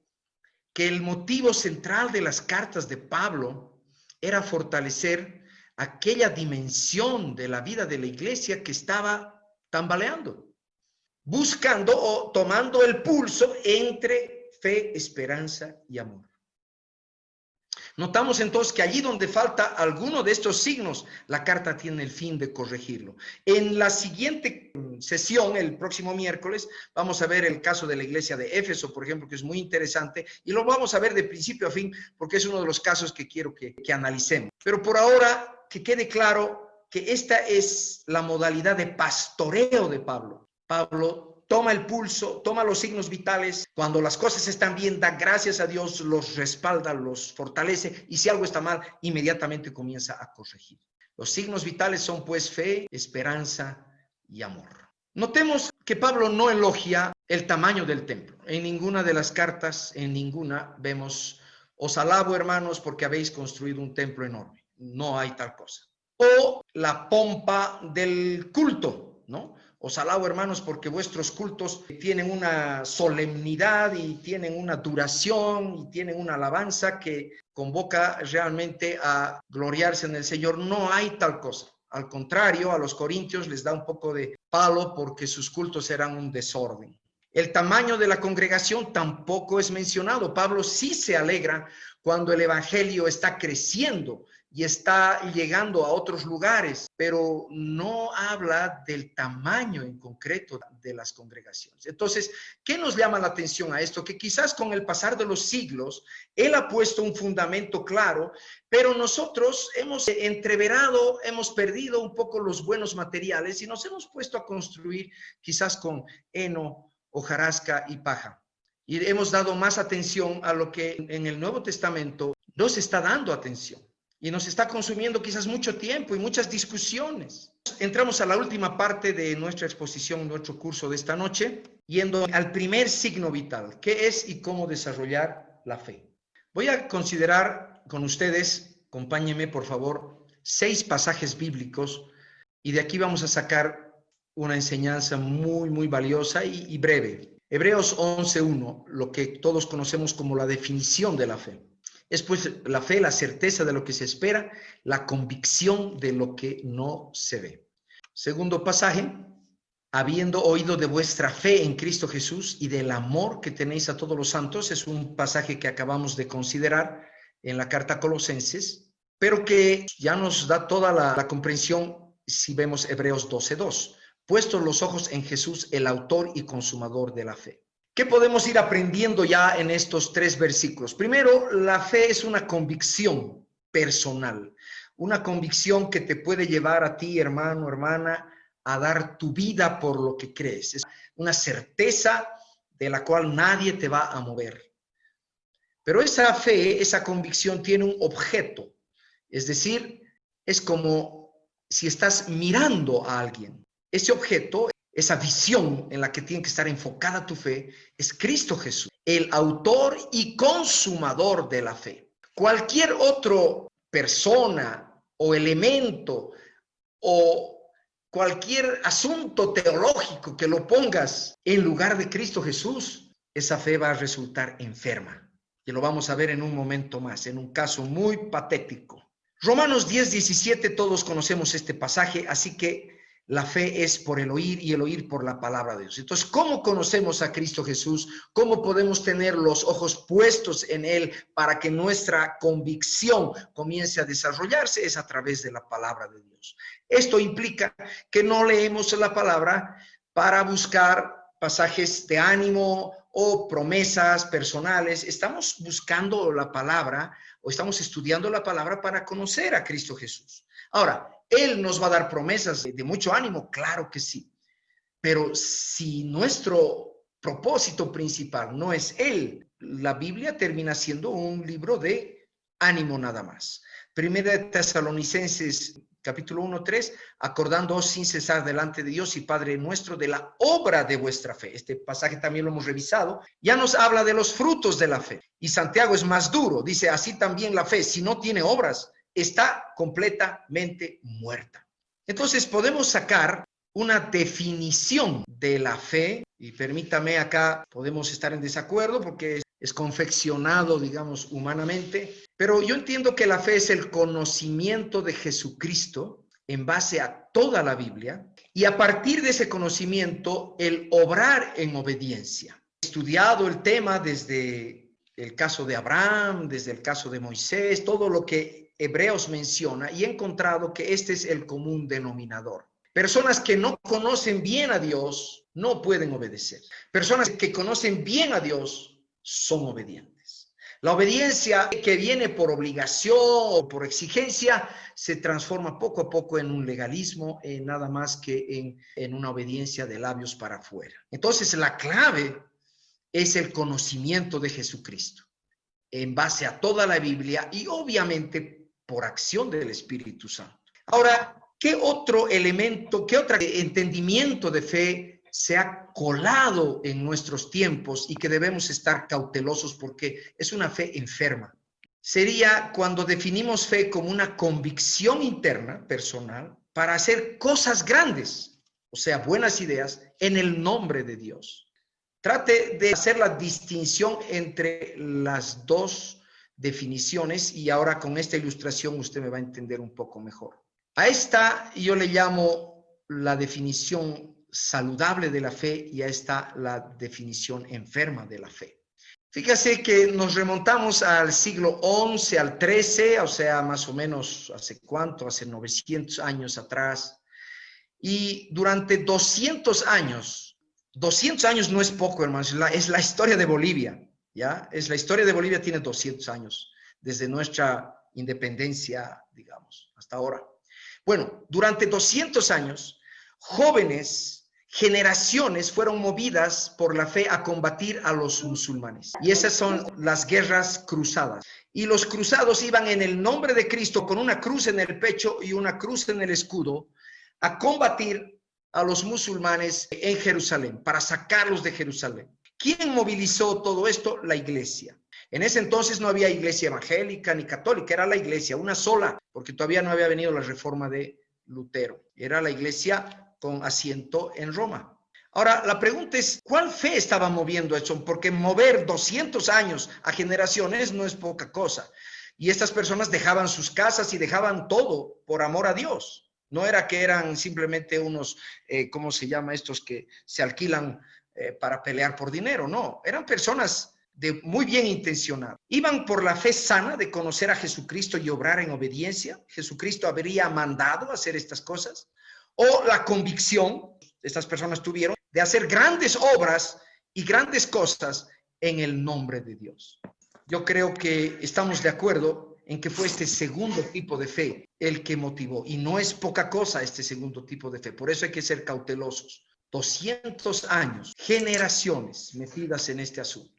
que el motivo central de las cartas de Pablo era fortalecer aquella dimensión de la vida de la iglesia que estaba tambaleando, buscando o tomando el pulso entre fe, esperanza y amor. Notamos entonces que allí donde falta alguno de estos signos, la carta tiene el fin de corregirlo. En la siguiente sesión, el próximo miércoles, vamos a ver el caso de la iglesia de Éfeso, por ejemplo, que es muy interesante, y lo vamos a ver de principio a fin, porque es uno de los casos que quiero que analicemos. Pero por ahora, que quede claro que esta es la modalidad de pastoreo de Pablo. Pablo toma el pulso, toma los signos vitales. Cuando las cosas están bien, da gracias a Dios, los respalda, los fortalece. Y si algo está mal, inmediatamente comienza a corregir. Los signos vitales son pues fe, esperanza y amor. Notemos que Pablo no elogia el tamaño del templo. En ninguna de las cartas, en ninguna, vemos, os alabo, hermanos, porque habéis construido un templo enorme. No hay tal cosa. O la pompa del culto, ¿no? Os alabo, hermanos, porque vuestros cultos tienen una solemnidad y tienen una duración y tienen una alabanza que convoca realmente a gloriarse en el Señor. No hay tal cosa. Al contrario, a los corintios les da un poco de palo porque sus cultos eran un desorden. El tamaño de la congregación tampoco es mencionado. Pablo sí se alegra cuando el evangelio está creciendo y está llegando a otros lugares, pero no habla del tamaño en concreto de las congregaciones. Entonces, ¿qué nos llama la atención a esto? Que quizás con el pasar de los siglos, él ha puesto un fundamento claro, pero nosotros hemos entreverado, hemos perdido un poco los buenos materiales y nos hemos puesto a construir quizás con heno, hojarasca y paja. Y hemos dado más atención a lo que en el Nuevo Testamento nos está dando atención. Y nos está consumiendo quizás mucho tiempo y muchas discusiones. Entramos a la última parte de nuestra exposición, nuestro curso de esta noche, yendo al primer signo vital, qué es y cómo desarrollar la fe. Voy a considerar con ustedes, acompáñenme por favor, 6 pasajes bíblicos y de aquí vamos a sacar una enseñanza muy valiosa y breve. Hebreos 11:1, lo que todos conocemos como la definición de la fe. Es pues la fe, la certeza de lo que se espera, la convicción de lo que no se ve. Segundo pasaje, habiendo oído de vuestra fe en Cristo Jesús y del amor que tenéis a todos los santos, es un pasaje que acabamos de considerar en la carta a Colosenses, pero que ya nos da toda la comprensión si vemos Hebreos 12:2. Puestos los ojos en Jesús, el autor y consumador de la fe. ¿Qué podemos ir aprendiendo ya en estos 3 versículos? Primero, la fe es una convicción personal, una convicción que te puede llevar a ti, hermano, hermana, a dar tu vida por lo que crees. Es una certeza de la cual nadie te va a mover. Pero esa fe, esa convicción tiene un objeto, es decir, es como si estás mirando a alguien. Ese objeto, esa visión en la que tiene que estar enfocada tu fe, es Cristo Jesús, el autor y consumador de la fe. Cualquier otra persona o elemento o cualquier asunto teológico que lo pongas en lugar de Cristo Jesús, esa fe va a resultar enferma. Y lo vamos a ver en un momento más, en un caso muy patético. Romanos 10:17, todos conocemos este pasaje, así que la fe es por el oír y el oír por la palabra de Dios. Entonces, ¿cómo conocemos a Cristo Jesús? ¿Cómo podemos tener los ojos puestos en Él para que nuestra convicción comience a desarrollarse? Es a través de la palabra de Dios. Esto implica que no leemos la palabra para buscar pasajes de ánimo o promesas personales. Estamos buscando la palabra o estamos estudiando la palabra para conocer a Cristo Jesús. Ahora, Él nos va a dar promesas de mucho ánimo, claro que sí. Pero si nuestro propósito principal no es Él, la Biblia termina siendo un libro de ánimo nada más. Primera de Tesalonicenses, capítulo 1:3, acordándoos sin cesar delante de Dios y Padre nuestro de la obra de vuestra fe. Este pasaje también lo hemos revisado. Ya nos habla de los frutos de la fe. Y Santiago es más duro. Dice, así también la fe, si no tiene obras, está completamente muerta. Entonces podemos sacar una definición de la fe, y permítame acá, podemos estar en desacuerdo porque es confeccionado, digamos, humanamente, pero yo entiendo que la fe es el conocimiento de Jesucristo en base a toda la Biblia, y a partir de ese conocimiento, el obrar en obediencia. He estudiado el tema desde el caso de Abraham, desde el caso de Moisés, todo lo que Hebreos menciona, y he encontrado que este es el común denominador. Personas que no conocen bien a Dios no pueden obedecer. Personas que conocen bien a Dios son obedientes. La obediencia que viene por obligación o por exigencia se transforma poco a poco en un legalismo, nada más que en una obediencia de labios para afuera. Entonces la clave es el conocimiento de Jesucristo en base a toda la Biblia y obviamente por acción del Espíritu Santo. Ahora, ¿qué otro elemento, qué otro entendimiento de fe se ha colado en nuestros tiempos y que debemos estar cautelosos porque es una fe enferma? Sería cuando definimos fe como una convicción interna, personal, para hacer cosas grandes, o sea, buenas ideas, en el nombre de Dios. Trate de hacer la distinción entre las dos definiciones y ahora con esta ilustración usted me va a entender un poco mejor. A esta yo le llamo la definición saludable de la fe y a esta la definición enferma de la fe. Fíjese que nos remontamos al siglo XI, al XIII, o sea, más o menos, ¿hace cuánto? Hace 900 años atrás. Y durante 200 años no es poco, hermanos, es la historia de Bolivia, ¿ya? La historia de Bolivia tiene 200 años, desde nuestra independencia, digamos, hasta ahora. Bueno, durante 200 años, jóvenes, generaciones fueron movidas por la fe a combatir a los musulmanes. Y esas son las guerras cruzadas. Y los cruzados iban en el nombre de Cristo con una cruz en el pecho y una cruz en el escudo a combatir a los musulmanes en Jerusalén, para sacarlos de Jerusalén. ¿Quién movilizó todo esto? La iglesia. En ese entonces no había iglesia evangélica ni católica, era la iglesia, una sola, porque todavía no había venido la reforma de Lutero. Era la iglesia con asiento en Roma. Ahora, la pregunta es, ¿cuál fe estaba moviendo eso? Porque mover 200 años a generaciones no es poca cosa. Y estas personas dejaban sus casas y dejaban todo por amor a Dios. No era que eran simplemente unos, ¿cómo se llama? Estos que se alquilan para pelear por dinero. No, eran personas muy bien intencionadas. Iban por la fe sana de conocer a Jesucristo y obrar en obediencia. Jesucristo habría mandado hacer estas cosas. O la convicción, estas personas tuvieron, de hacer grandes obras y grandes cosas en el nombre de Dios. Yo creo que estamos de acuerdo en que fue este segundo tipo de fe el que motivó. Y no es poca cosa este segundo tipo de fe. Por eso hay que ser cautelosos. 200 años, generaciones metidas en este asunto.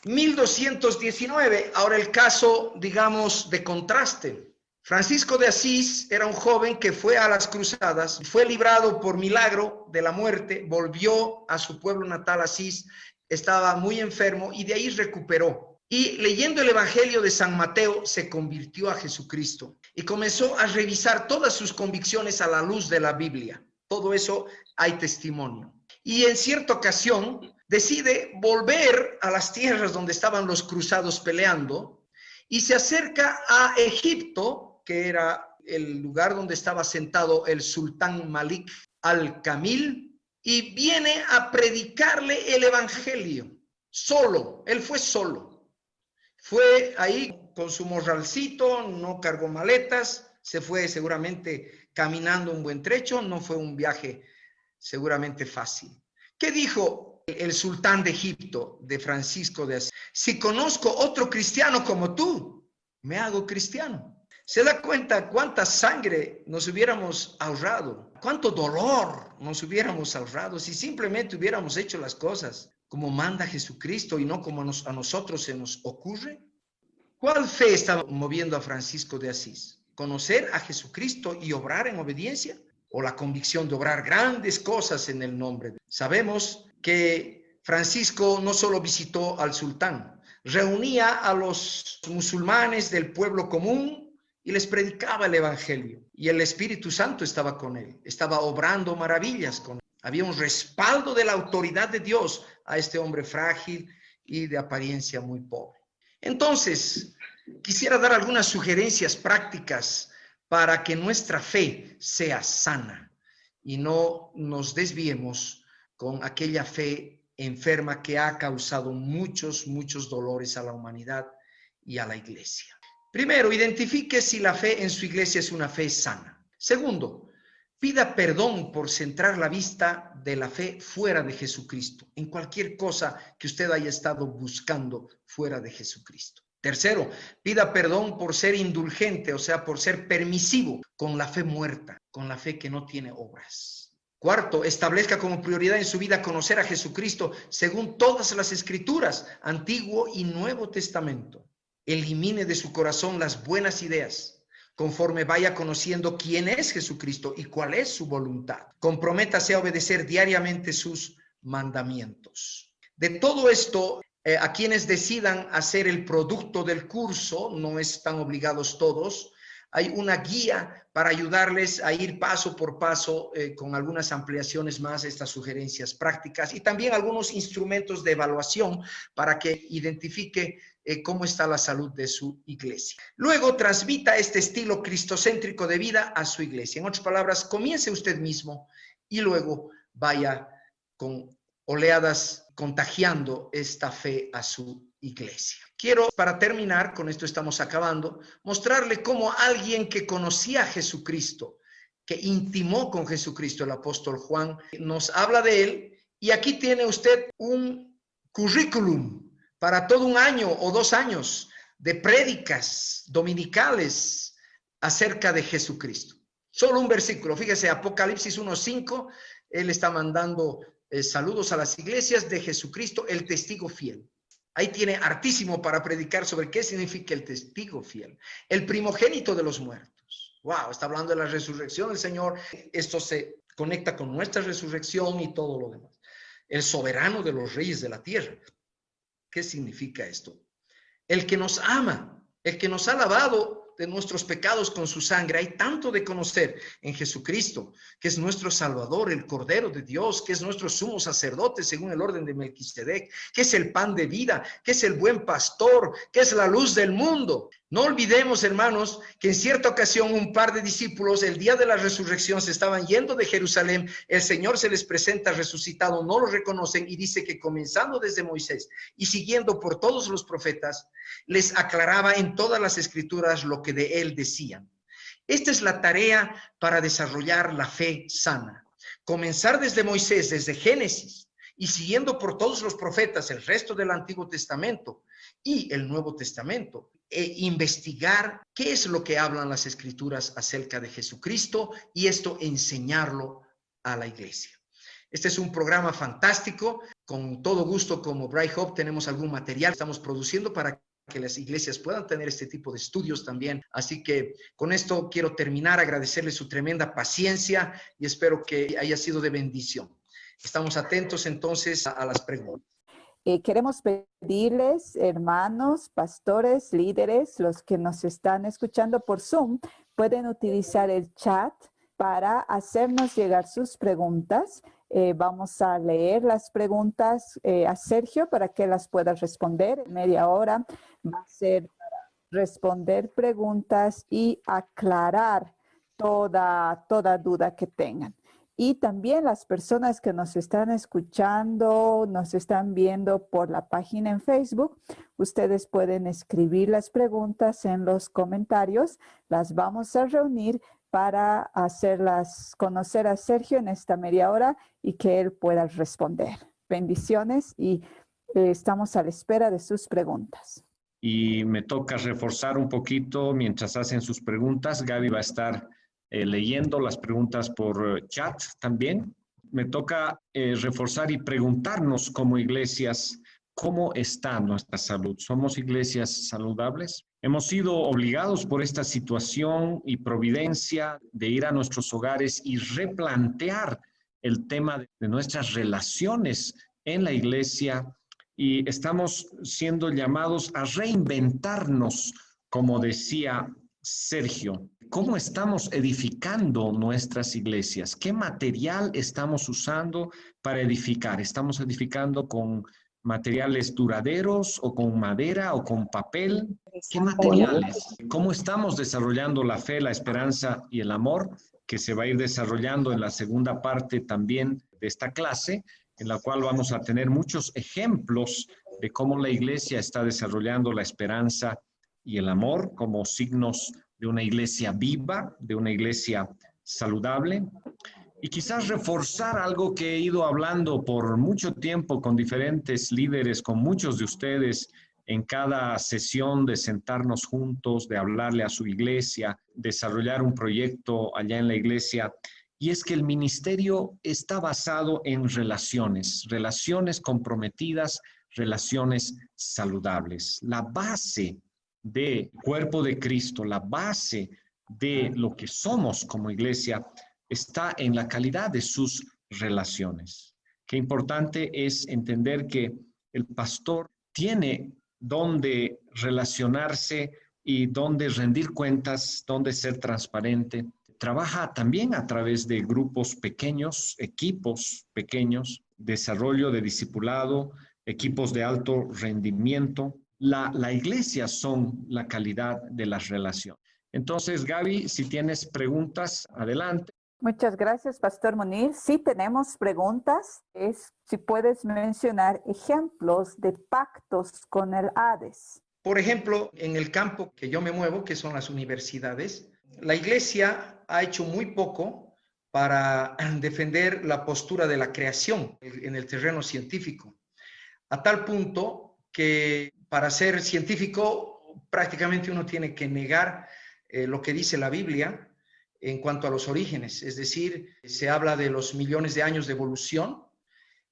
1219, ahora el caso, digamos, de contraste. Francisco de Asís era un joven que fue a las cruzadas, fue librado por milagro de la muerte, volvió a su pueblo natal, Asís, estaba muy enfermo y de ahí recuperó. Y leyendo el Evangelio de San Mateo, se convirtió a Jesucristo y comenzó a revisar todas sus convicciones a la luz de la Biblia. Todo eso hay testimonio. Y en cierta ocasión decide volver a las tierras donde estaban los cruzados peleando y se acerca a Egipto, que era el lugar donde estaba sentado el sultán Malik al-Kamil, y viene a predicarle el Evangelio. Solo, él fue solo. Fue ahí con su morralcito, no cargó maletas, se fue seguramente caminando un buen trecho, no fue un viaje seguramente fácil. ¿Qué dijo el sultán de Egipto, de Francisco de Asís? Si conozco otro cristiano como tú, me hago cristiano. ¿Se da cuenta cuánta sangre nos hubiéramos ahorrado? ¿Cuánto dolor nos hubiéramos ahorrado si simplemente hubiéramos hecho las cosas como manda Jesucristo y no como a nosotros se nos ocurre? ¿Cuál fe estaba moviendo a Francisco de Asís? ¿Conocer a Jesucristo y obrar en obediencia? ¿O la convicción de obrar grandes cosas en el nombre de Dios? Sabemos que Francisco no solo visitó al sultán, reunía a los musulmanes del pueblo común y les predicaba el evangelio. Y el Espíritu Santo estaba con él, estaba obrando maravillas con él. Había un respaldo de la autoridad de Dios a este hombre frágil y de apariencia muy pobre. Entonces, quisiera dar algunas sugerencias prácticas para que nuestra fe sea sana y no nos desviemos con aquella fe enferma que ha causado muchos dolores a la humanidad y a la iglesia. Primero, identifique si la fe en su iglesia es una fe sana. Segundo, pida perdón por centrar la vista de la fe fuera de Jesucristo, en cualquier cosa que usted haya estado buscando fuera de Jesucristo. Tercero, pida perdón por ser indulgente, o sea, por ser permisivo con la fe muerta, con la fe que no tiene obras. Cuarto, establezca como prioridad en su vida conocer a Jesucristo según todas las escrituras, Antiguo y Nuevo Testamento. Elimine de su corazón las buenas ideas, conforme vaya conociendo quién es Jesucristo y cuál es su voluntad. Comprométase a obedecer diariamente sus mandamientos. De todo esto, a quienes decidan hacer el producto del curso, no están obligados todos, hay una guía para ayudarles a ir paso por paso con algunas ampliaciones más, estas sugerencias prácticas y también algunos instrumentos de evaluación para que identifique cómo está la salud de su iglesia. Luego transmita este estilo cristocéntrico de vida a su iglesia. En otras palabras, comience usted mismo y luego vaya con oleadas contagiando esta fe a su iglesia. Quiero, para terminar, con esto estamos acabando, mostrarle cómo alguien que conocía a Jesucristo, que intimó con Jesucristo, el apóstol Juan, nos habla de él, y aquí tiene usted un currículum para todo un año o 2 años de prédicas dominicales acerca de Jesucristo. Solo un versículo, fíjese, Apocalipsis 1:5, él está mandando saludos a las iglesias de Jesucristo, el testigo fiel. Ahí tiene hartísimo para predicar sobre qué significa el testigo fiel. El primogénito de los muertos. Wow, está hablando de la resurrección del Señor. Esto se conecta con nuestra resurrección y todo lo demás. El soberano de los reyes de la tierra. ¿Qué significa esto? El que nos ama, el que nos ha lavado de nuestros pecados con su sangre. Hay tanto de conocer en Jesucristo, que es nuestro Salvador, el Cordero de Dios, que es nuestro sumo sacerdote según el orden de Melquisedec, que es el pan de vida, que es el buen pastor, que es la luz del mundo. No olvidemos, hermanos, que en cierta ocasión un par de discípulos el día de la resurrección se estaban yendo de Jerusalén, el Señor se les presenta resucitado, no lo reconocen y dice que comenzando desde Moisés y siguiendo por todos los profetas, les aclaraba en todas las escrituras lo que de él decían. Esta es la tarea para desarrollar la fe sana. Comenzar desde Moisés, desde Génesis, y siguiendo por todos los profetas, el resto del Antiguo Testamento y el Nuevo Testamento, e investigar qué es lo que hablan las escrituras acerca de Jesucristo y esto enseñarlo a la iglesia. Este es un programa fantástico. Con todo gusto, como Bright Hope, tenemos algún material que estamos produciendo para que las iglesias puedan tener este tipo de estudios también. Así que con esto quiero terminar, agradecerles su tremenda paciencia y espero que haya sido de bendición. Estamos atentos entonces a las preguntas. Queremos pedirles, hermanos, pastores, líderes, los que nos están escuchando por Zoom, pueden utilizar el chat para hacernos llegar sus preguntas. Vamos a leer las preguntas a Sergio para que las pueda responder. Media hora va a ser para responder preguntas y aclarar toda duda que tengan. Y también las personas que nos están escuchando, nos están viendo por la página en Facebook, ustedes pueden escribir las preguntas en los comentarios. Las vamos a reunir para hacerlas conocer a Sergio en esta media hora y que él pueda responder. Bendiciones y estamos a la espera de sus preguntas. Y me toca reforzar un poquito mientras hacen sus preguntas. Gaby va a estar leyendo las preguntas por chat también. Me toca reforzar y preguntarnos como iglesias ¿cómo está nuestra salud? ¿Somos iglesias saludables? Hemos sido obligados por esta situación y providencia de ir a nuestros hogares y replantear el tema de nuestras relaciones en la iglesia, y estamos siendo llamados a reinventarnos, como decía Sergio. ¿Cómo estamos edificando nuestras iglesias? ¿Qué material estamos usando para edificar? ¿Estamos edificando con materiales duraderos o con madera o con papel? ¿Qué materiales? ¿Cómo estamos desarrollando la fe, la esperanza y el amor, que se va a ir desarrollando en la segunda parte también de esta clase, en la cual vamos a tener muchos ejemplos de cómo la iglesia está desarrollando la esperanza y el amor como signos de una iglesia viva, de una iglesia saludable? Y quizás reforzar algo que he ido hablando por mucho tiempo con diferentes líderes, con muchos de ustedes, en cada sesión de sentarnos juntos, de hablarle a su iglesia, desarrollar un proyecto allá en la iglesia. Y es que el ministerio está basado en relaciones, relaciones comprometidas, relaciones saludables. La base del cuerpo de Cristo, la base de lo que somos como iglesia, está en la calidad de sus relaciones. Qué importante es entender que el pastor tiene dónde relacionarse y dónde rendir cuentas, dónde ser transparente. Trabaja también a través de grupos pequeños, equipos pequeños, desarrollo de discipulado, equipos de alto rendimiento. La iglesia son la calidad de las relaciones. Entonces, Gaby, si tienes preguntas, adelante. Muchas gracias, Pastor Munir. Sí tenemos preguntas. Si puedes mencionar ejemplos de pactos con el Hades. Por ejemplo, en el campo que yo me muevo, que son las universidades, la iglesia ha hecho muy poco para defender la postura de la creación en el terreno científico, a tal punto que para ser científico prácticamente uno tiene que negar lo que dice la Biblia en cuanto a los orígenes, es decir, se habla de los millones de años de evolución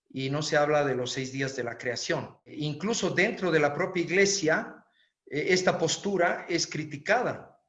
y no se habla de los 6 días de la creación. Incluso dentro de la propia iglesia, esta postura es criticada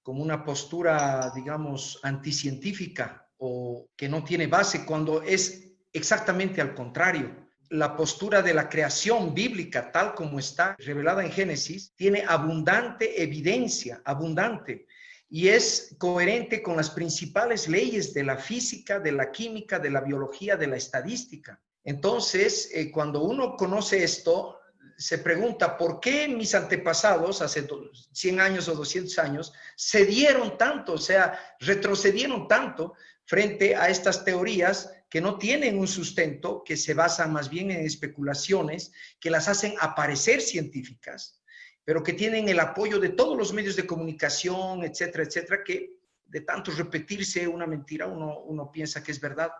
como una postura, digamos, anticientífica o que no tiene base, cuando es exactamente al contrario. La postura de la creación bíblica, tal como está revelada en Génesis, tiene abundante evidencia, abundante, y es coherente con las principales leyes de la física, de la química, de la biología, de la estadística. Entonces, cuando uno conoce esto, se pregunta, ¿por qué mis antepasados, hace 100 años o 200 años, cedieron tanto, o sea, retrocedieron tanto frente a estas teorías que no tienen un sustento, que se basan más bien en especulaciones, que las hacen aparecer científicas, pero que tienen el apoyo de todos los medios de comunicación, etcétera, etcétera, que de tanto repetirse una mentira, uno piensa que es verdad,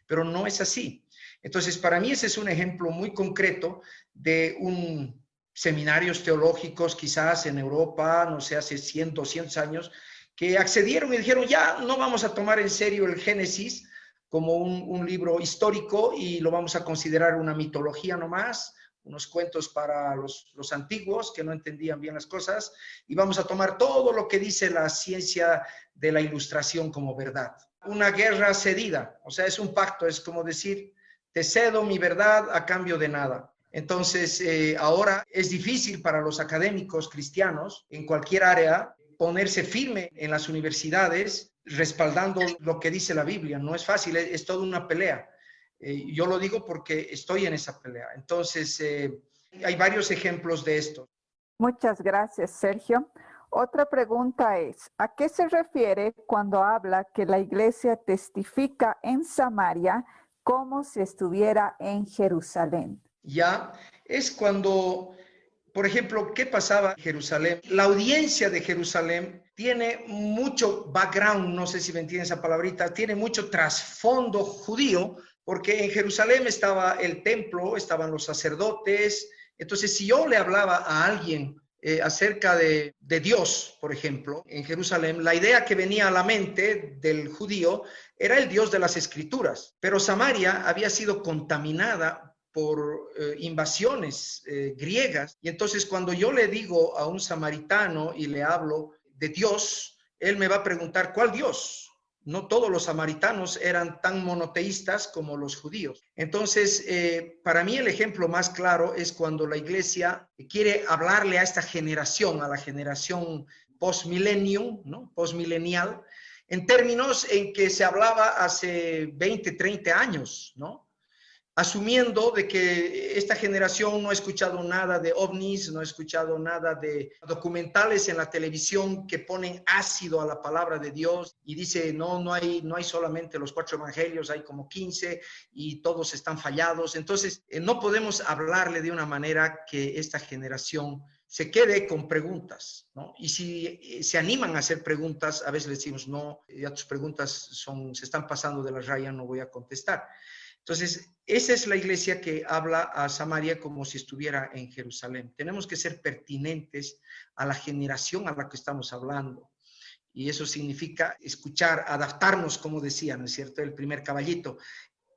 pero no es así. Entonces, para mí ese es un ejemplo muy concreto de seminarios teológicos, quizás en Europa, no sé, hace 100, 200 años, que accedieron y dijeron, ya no vamos a tomar en serio el Génesis como un libro histórico y lo vamos a considerar una mitología nomás, unos cuentos para los antiguos que no entendían bien las cosas, y vamos a tomar todo lo que dice la ciencia de la ilustración como verdad. Una guerra cedida, o sea, es un pacto, es como decir, te cedo mi verdad a cambio de nada. Entonces, ahora es difícil para los académicos cristianos en cualquier área ponerse firme en las universidades respaldando lo que dice la Biblia. No es fácil, es toda una pelea. Yo lo digo porque estoy en esa pelea. Entonces, hay varios ejemplos de esto. Muchas gracias, Sergio. Otra pregunta es, ¿a qué se refiere cuando habla que la iglesia testifica en Samaria como si estuviera en Jerusalén? Ya, es cuando, por ejemplo, ¿qué pasaba en Jerusalén? La audiencia de Jerusalén tiene mucho background, no sé si me entienden esa palabrita, tiene mucho trasfondo judío, porque en Jerusalén estaba el templo, estaban los sacerdotes. Entonces, si yo le hablaba a alguien acerca de Dios, por ejemplo, en Jerusalén, la idea que venía a la mente del judío era el Dios de las Escrituras. Pero Samaria había sido contaminada por invasiones griegas. Y entonces cuando yo le digo a un samaritano y le hablo de Dios, él me va a preguntar, ¿cuál Dios? No todos los samaritanos eran tan monoteístas como los judíos. Entonces, para mí el ejemplo más claro es cuando la iglesia quiere hablarle a esta generación, a la generación post-millennium, ¿no? Post-millennial, en términos en que se hablaba hace 20, 30 años, ¿no? Asumiendo de que esta generación no ha escuchado nada de ovnis, no ha escuchado nada de documentales en la televisión que ponen ácido a la palabra de Dios y dice, no hay solamente los 4 evangelios, hay como 15 y todos están fallados. Entonces, no podemos hablarle de una manera que esta generación se quede con preguntas, ¿no? Y si se animan a hacer preguntas, a veces les decimos, no, ya tus preguntas se están pasando de la raya, no voy a contestar. Entonces, esa es la iglesia que habla a Samaria como si estuviera en Jerusalén. Tenemos que ser pertinentes a la generación a la que estamos hablando. Y eso significa escuchar, adaptarnos, como decía, ¿no es cierto? El primer caballito,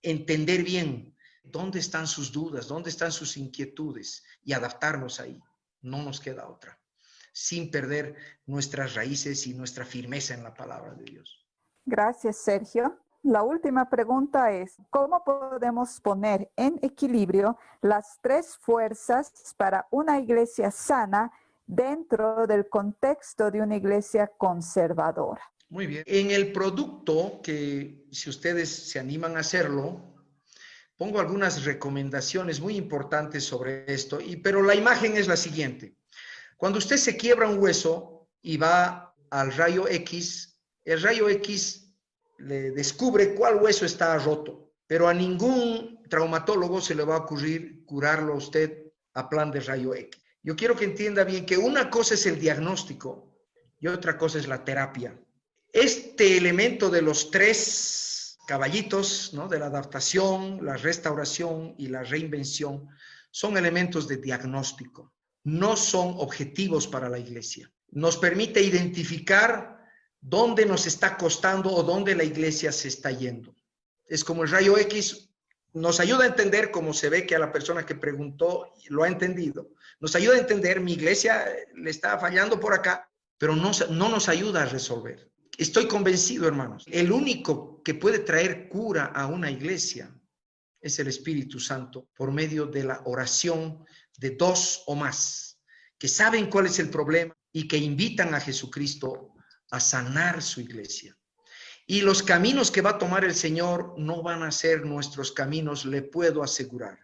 entender bien dónde están sus dudas, dónde están sus inquietudes y adaptarnos ahí. No nos queda otra, sin perder nuestras raíces y nuestra firmeza en la palabra de Dios. Gracias, Sergio. La última pregunta es, ¿cómo podemos poner en equilibrio las 3 fuerzas para una iglesia sana dentro del contexto de una iglesia conservadora? Muy bien. En el producto, que si ustedes se animan a hacerlo, pongo algunas recomendaciones muy importantes sobre esto, pero la imagen es la siguiente. Cuando usted se quiebra un hueso y va al rayo X, el rayo X le descubre cuál hueso está roto, pero a ningún traumatólogo se le va a ocurrir curarlo a usted a plan de rayo X. Yo quiero que entienda bien que una cosa es el diagnóstico y otra cosa es la terapia. Este elemento de los 3 caballitos, ¿no? De la adaptación, la restauración y la reinvención, son elementos de diagnóstico, no son objetivos para la iglesia. Nos permite identificar dónde nos está costando o dónde la iglesia se está yendo. Es como el rayo X, nos ayuda a entender, como se ve que a la persona que preguntó lo ha entendido, nos ayuda a entender, mi iglesia le está fallando por acá, pero no nos ayuda a resolver. Estoy convencido, hermanos, el único que puede traer cura a una iglesia es el Espíritu Santo por medio de la oración de 2 o más, que saben cuál es el problema y que invitan a Jesucristo a sanar su iglesia. Y los caminos que va a tomar el Señor no van a ser nuestros caminos, le puedo asegurar.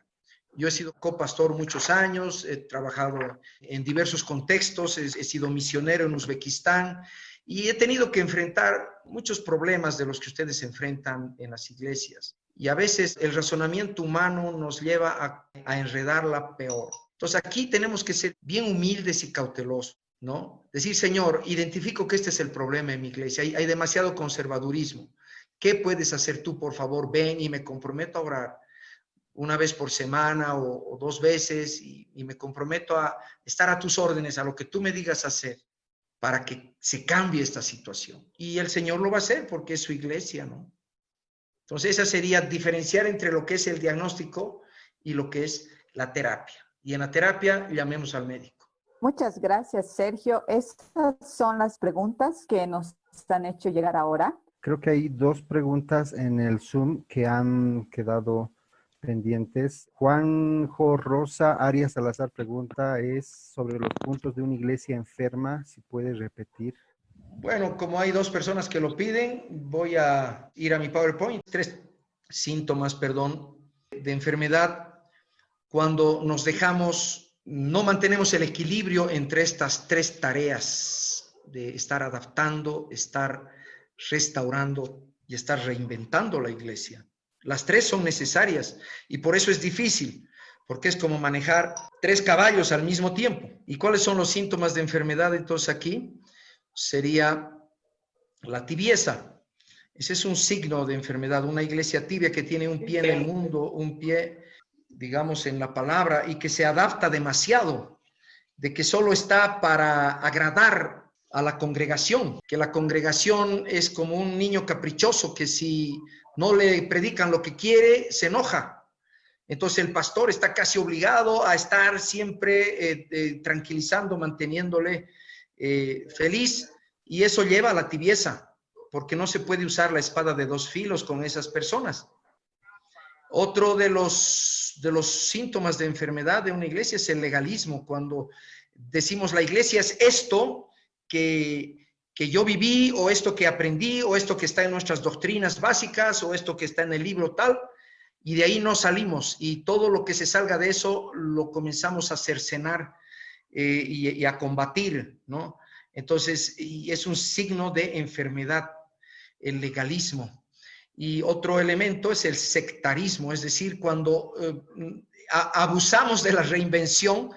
Yo he sido copastor muchos años, he trabajado en diversos contextos, he sido misionero en Uzbekistán y he tenido que enfrentar muchos problemas de los que ustedes se enfrentan en las iglesias. Y a veces el razonamiento humano nos lleva a enredarla peor. Entonces aquí tenemos que ser bien humildes y cautelosos, ¿no? Decir, Señor, identifico que este es el problema en mi iglesia, hay demasiado conservadurismo. ¿Qué puedes hacer tú, por favor? Ven y me comprometo a orar una vez por semana o 2 veces y me comprometo a estar a tus órdenes, a lo que tú me digas hacer para que se cambie esta situación. Y el Señor lo va a hacer porque es su iglesia, ¿no? Entonces esa sería diferenciar entre lo que es el diagnóstico y lo que es la terapia. Y en la terapia llamemos al médico. Muchas gracias, Sergio. Estas son las preguntas que nos han hecho llegar ahora. Creo que hay 2 preguntas en el Zoom que han quedado pendientes. Juanjo Rosa Arias Salazar pregunta es sobre los puntos de una iglesia enferma, si puede repetir. Bueno, como hay 2 personas que lo piden, voy a ir a mi PowerPoint. 3 síntomas, de enfermedad cuando nos dejamos, no mantenemos el equilibrio entre estas 3 tareas de estar adaptando, estar restaurando y estar reinventando la iglesia. Las 3 son necesarias y por eso es difícil, porque es como manejar 3 caballos al mismo tiempo. ¿Y cuáles son los síntomas de enfermedad entonces aquí? Sería la tibieza. Ese es un signo de enfermedad, una iglesia tibia que tiene un pie en el mundo, un pie, digamos, en la palabra y que se adapta demasiado, de que solo está para agradar a la congregación, que la congregación es como un niño caprichoso que si no le predican lo que quiere, se enoja. Entonces el pastor está casi obligado a estar siempre tranquilizando, manteniéndole feliz, y eso lleva a la tibieza, porque no se puede usar la espada de dos filos con esas personas. Otro de los síntomas de enfermedad de una iglesia es el legalismo. Cuando decimos la iglesia es esto que yo viví, o esto que aprendí, o esto que está en nuestras doctrinas básicas, o esto que está en el libro tal, y de ahí no salimos, y todo lo que se salga de eso lo comenzamos a cercenar y a combatir, ¿no? Entonces, y es un signo de enfermedad, el legalismo. Y otro elemento es el sectarismo, es decir, cuando abusamos de la reinvención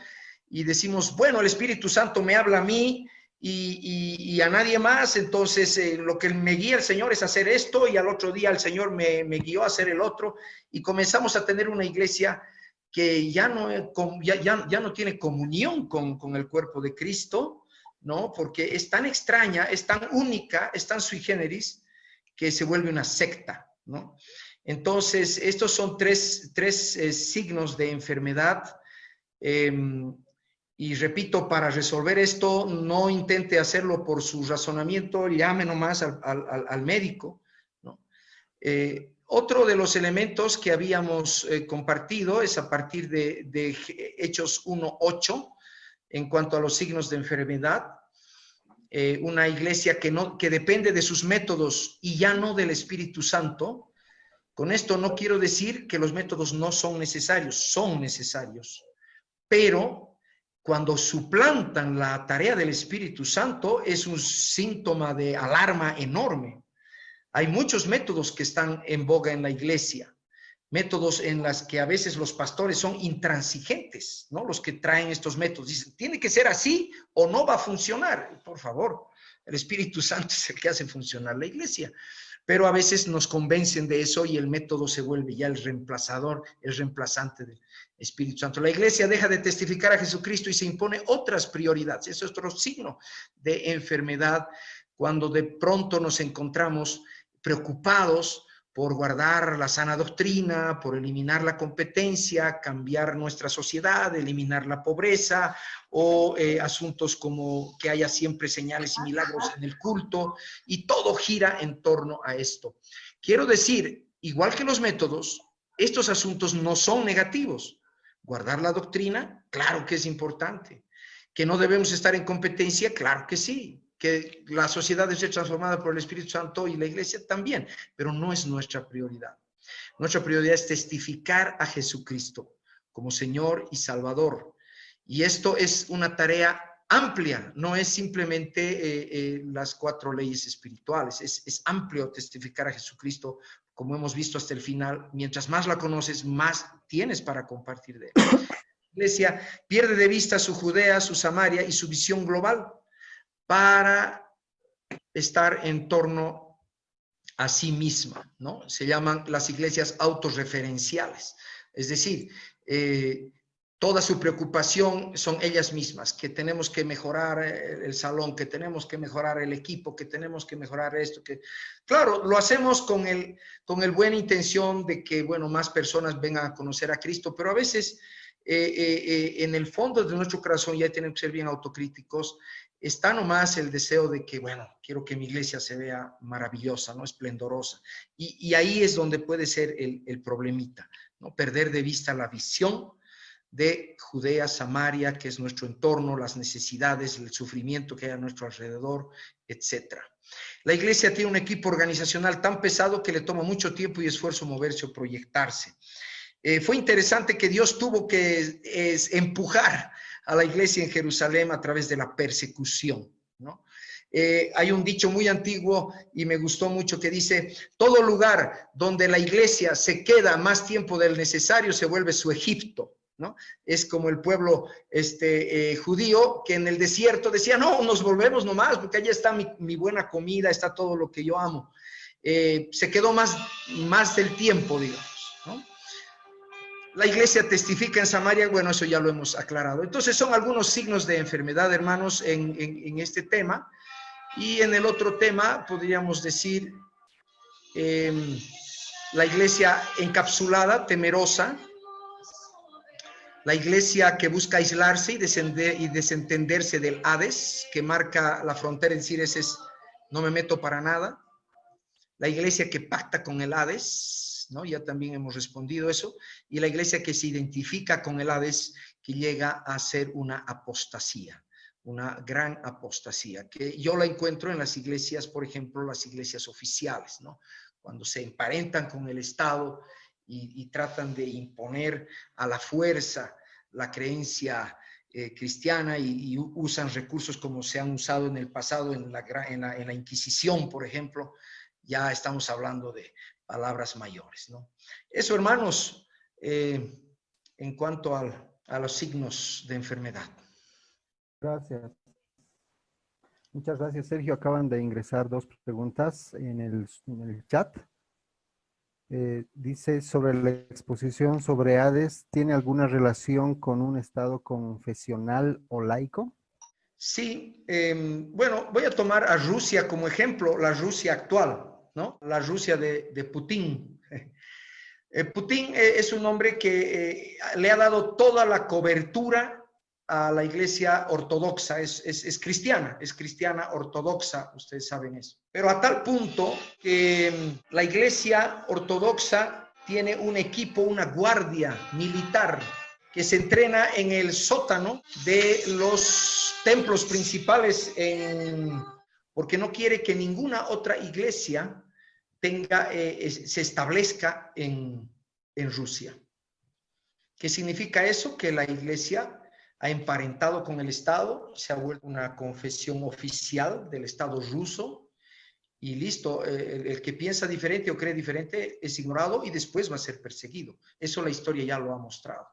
y decimos, bueno, el Espíritu Santo me habla a mí y a nadie más, entonces lo que me guía el Señor es hacer esto, y al otro día el Señor me guió a hacer el otro, y comenzamos a tener una iglesia que ya no tiene comunión con el cuerpo de Cristo, ¿no? Porque es tan extraña, es tan única, es tan sui generis, que se vuelve una secta, ¿no? Entonces, estos son tres signos de enfermedad. Y repito, para resolver esto, no intente hacerlo por su razonamiento, llame nomás al médico, ¿no? Otro de los elementos que habíamos compartido es a partir de Hechos 1:8, en cuanto a los signos de enfermedad. Una iglesia que depende de sus métodos y ya no del Espíritu Santo. Con esto no quiero decir que los métodos no son necesarios, pero cuando suplantan la tarea del Espíritu Santo es un síntoma de alarma enorme. Hay muchos métodos que están en boga en la iglesia, métodos en las que a veces los pastores son intransigentes, ¿no? Los que traen estos métodos dicen, tiene que ser así o no va a funcionar. Por favor, el Espíritu Santo es el que hace funcionar la iglesia. Pero a veces nos convencen de eso y el método se vuelve ya el reemplazante del Espíritu Santo. La iglesia deja de testificar a Jesucristo y se impone otras prioridades. Eso es otro signo de enfermedad, cuando de pronto nos encontramos preocupados por guardar la sana doctrina, por eliminar la competencia, cambiar nuestra sociedad, eliminar la pobreza, o asuntos como que haya siempre señales y milagros en el culto, y todo gira en torno a esto. Quiero decir, igual que los métodos, estos asuntos no son negativos. Guardar la doctrina, claro que es importante. Que no debemos estar en competencia, claro que sí. Que la sociedad debe ser transformada por el Espíritu Santo y la iglesia también, pero no es nuestra prioridad. Nuestra prioridad es testificar a Jesucristo como Señor y Salvador. Y esto es una tarea amplia, no es simplemente las 4 leyes espirituales, es amplio testificar a Jesucristo, como hemos visto hasta el final. Mientras más la conoces, más tienes para compartir de él. La iglesia pierde de vista su Judea, su Samaria y su visión global para estar en torno a sí misma, ¿no? Se llaman las iglesias autorreferenciales, es decir, toda su preocupación son ellas mismas, que tenemos que mejorar el salón, que tenemos que mejorar el equipo, que tenemos que mejorar esto, que claro, lo hacemos con el buena intención de que, bueno, más personas vengan a conocer a Cristo, pero a veces en el fondo de nuestro corazón, ya tenemos que ser bien autocríticos, está nomás el deseo de que, bueno, quiero que mi iglesia se vea maravillosa, ¿no? Esplendorosa. Y ahí es donde puede ser el problemita, ¿no? Perder de vista la visión de Judea, Samaria, que es nuestro entorno, las necesidades, el sufrimiento que hay a nuestro alrededor, etc. La iglesia tiene un equipo organizacional tan pesado que le toma mucho tiempo y esfuerzo moverse o proyectarse. Fue interesante que Dios tuvo que empujar a la iglesia en Jerusalén a través de la persecución, ¿no? Hay un dicho muy antiguo y me gustó mucho que dice, todo lugar donde la iglesia se queda más tiempo del necesario se vuelve su Egipto, ¿no? Es como el pueblo judío que en el desierto decía, no, nos volvemos nomás porque allá está mi buena comida, está todo lo que yo amo. Se quedó más del tiempo, digamos, ¿no? La iglesia testifica en Samaria, bueno, eso ya lo hemos aclarado. Entonces son algunos signos de enfermedad, hermanos, en este tema. Y en el otro tema podríamos decir la iglesia encapsulada, temerosa, La iglesia que busca aislarse y desentenderse del Hades, que marca la frontera, es decir, ese es, no me meto para nada. La iglesia que pacta con el Hades, ¿no? Ya también hemos respondido eso. Y la iglesia que se identifica con el Hades, que llega a ser una apostasía, una gran apostasía, que yo la encuentro en las iglesias, por ejemplo, las iglesias oficiales, ¿no? Cuando se emparentan con el Estado y tratan de imponer a la fuerza la creencia cristiana y usan recursos como se han usado en el pasado en la Inquisición, por ejemplo. Ya estamos hablando de palabras mayores, ¿no? Eso, hermanos, en cuanto a los signos de enfermedad. Gracias. Muchas gracias, Sergio. Acaban de ingresar dos preguntas en el chat. Dice sobre la exposición sobre Hades, ¿tiene alguna relación con un estado confesional o laico? Sí, bueno, voy a tomar a Rusia como ejemplo, la Rusia actual, ¿no? La Rusia de Putin. Putin es un hombre que le ha dado toda la cobertura a la iglesia ortodoxa, es cristiana ortodoxa, ustedes saben eso. Pero a tal punto que la iglesia ortodoxa tiene un equipo, una guardia militar que se entrena en el sótano de los templos principales, porque no quiere que ninguna otra iglesia se establezca en Rusia. ¿Qué significa eso? Que la iglesia ha emparentado con el Estado, se ha vuelto una confesión oficial del Estado ruso y listo, el que piensa diferente o cree diferente es ignorado y después va a ser perseguido. Eso la historia ya lo ha mostrado.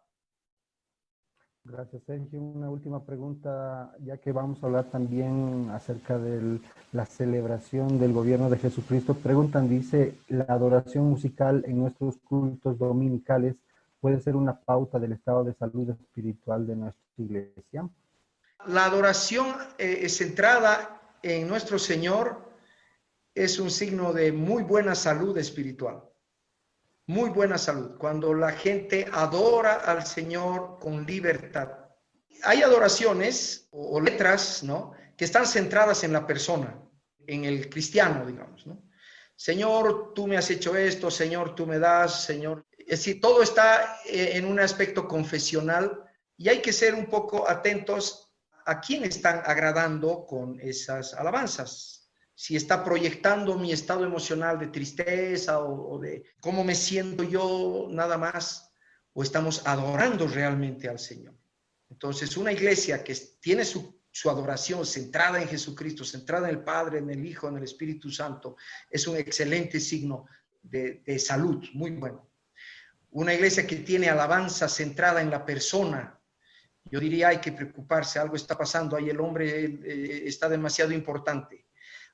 Gracias, Sergio. Una última pregunta, ya que vamos a hablar también acerca de la celebración del gobierno de Jesucristo. Preguntan, dice, ¿la adoración musical en nuestros cultos dominicales puede ser una pauta del estado de salud espiritual de nuestra iglesia? La adoración centrada en nuestro Señor es un signo de muy buena salud espiritual. Muy buena salud, cuando la gente adora al Señor con libertad. Hay adoraciones o letras, ¿no?, que están centradas en la persona, en el cristiano, digamos, ¿no? Señor, tú me has hecho esto, Señor, tú me das, Señor. Es decir, todo está en un aspecto confesional y hay que ser un poco atentos a quién están agradando con esas alabanzas. Si está proyectando mi estado emocional de tristeza o de cómo me siento yo nada más, o estamos adorando realmente al Señor. Entonces, una iglesia que tiene su adoración centrada en Jesucristo, centrada en el Padre, en el Hijo, en el Espíritu Santo, es un excelente signo de salud, muy bueno. Una iglesia que tiene alabanza centrada en la persona, yo diría hay que preocuparse, algo está pasando, ahí el hombre está demasiado importante.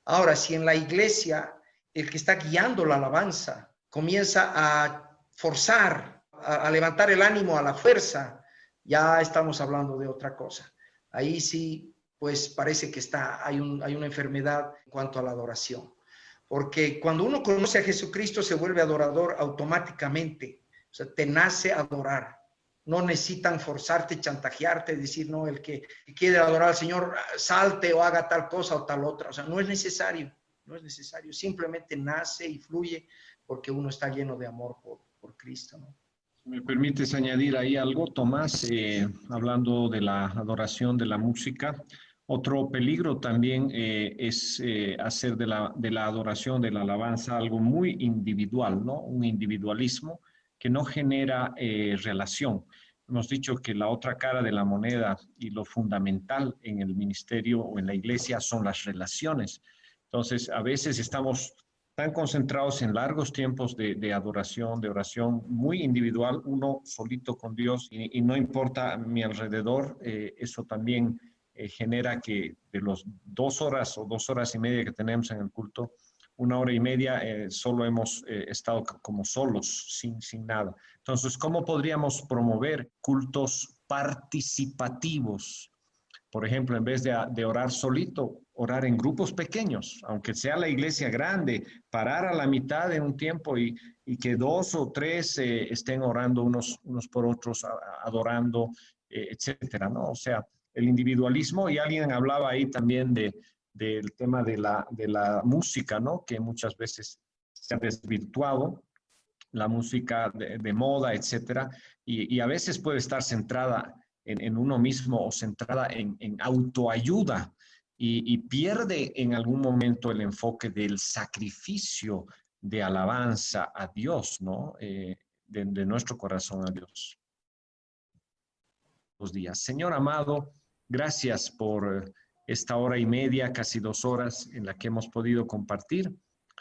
Ahora, si en la iglesia el que está guiando la alabanza comienza a forzar, a levantar el ánimo a la fuerza, ya estamos hablando de otra cosa. Ahí sí, pues parece que hay una enfermedad en cuanto a la adoración. Porque cuando uno conoce a Jesucristo se vuelve adorador automáticamente. O sea, te nace adorar. No necesitan forzarte, chantajearte, decir, no, el que quiere adorar al Señor salte o haga tal cosa o tal otra. O sea, no es necesario, no es necesario. Simplemente nace y fluye porque uno está lleno de amor por Cristo, ¿no? ¿Me permites añadir ahí algo, Tomás? Hablando de la adoración de la música, otro peligro también es hacer de la adoración, de la alabanza, algo muy individual, ¿no? Un individualismo que no genera relación. Hemos dicho que la otra cara de la moneda y lo fundamental en el ministerio o en la iglesia son las relaciones. Entonces, a veces estamos tan concentrados en largos tiempos de adoración, de oración muy individual, uno solito con Dios, y no importa a mi alrededor, eso también genera que de los 2 horas o 2 horas y media que tenemos en el culto, 1 hora y media solo hemos estado como solos, sin nada. Entonces, ¿cómo podríamos promover cultos participativos Por ejemplo, en vez de orar solito, orar en grupos pequeños, aunque sea la iglesia grande, parar a la mitad en un tiempo y que 2 o 3 estén orando unos por otros, adorando, etcétera, ¿no? O sea, el individualismo, y alguien hablaba ahí también del tema de la música, ¿no? Que muchas veces se ha desvirtuado, la música de moda, etcétera, y a veces puede estar centrada en uno mismo o centrada en autoayuda y pierde en algún momento el enfoque del sacrificio de alabanza a Dios, ¿no? De nuestro corazón a Dios. Los días. Señor amado, gracias por esta hora y media, casi 2 horas en la que hemos podido compartir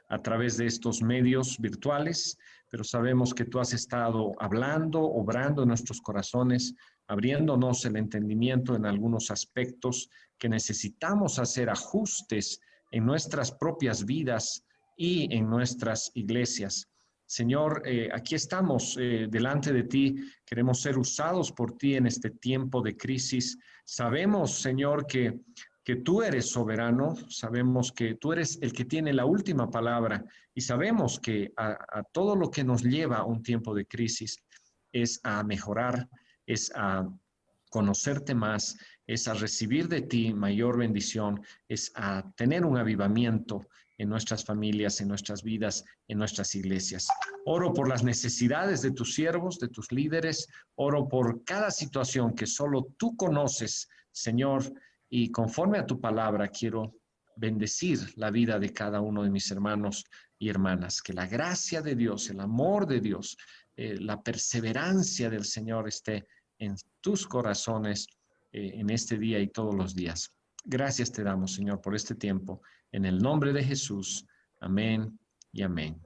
a través de estos medios virtuales, pero sabemos que tú has estado hablando, obrando en nuestros corazones, abriéndonos el entendimiento en algunos aspectos que necesitamos hacer ajustes en nuestras propias vidas y en nuestras iglesias. Señor, aquí estamos delante de ti, queremos ser usados por ti en este tiempo de crisis. Sabemos, Señor, que tú eres soberano, sabemos que tú eres el que tiene la última palabra y sabemos que a todo lo que nos lleva a un tiempo de crisis es a mejorar, es a conocerte más, es a recibir de ti mayor bendición, es a tener un avivamiento en nuestras familias, en nuestras vidas, en nuestras iglesias. Oro por las necesidades de tus siervos, de tus líderes, oro por cada situación que solo tú conoces, Señor, y conforme a tu palabra quiero bendecir la vida de cada uno de mis hermanos y hermanas. Que la gracia de Dios, el amor de Dios, la perseverancia del Señor esté en tus corazones en este día y todos los días. Gracias te damos, Señor, por este tiempo. En el nombre de Jesús. Amén y amén.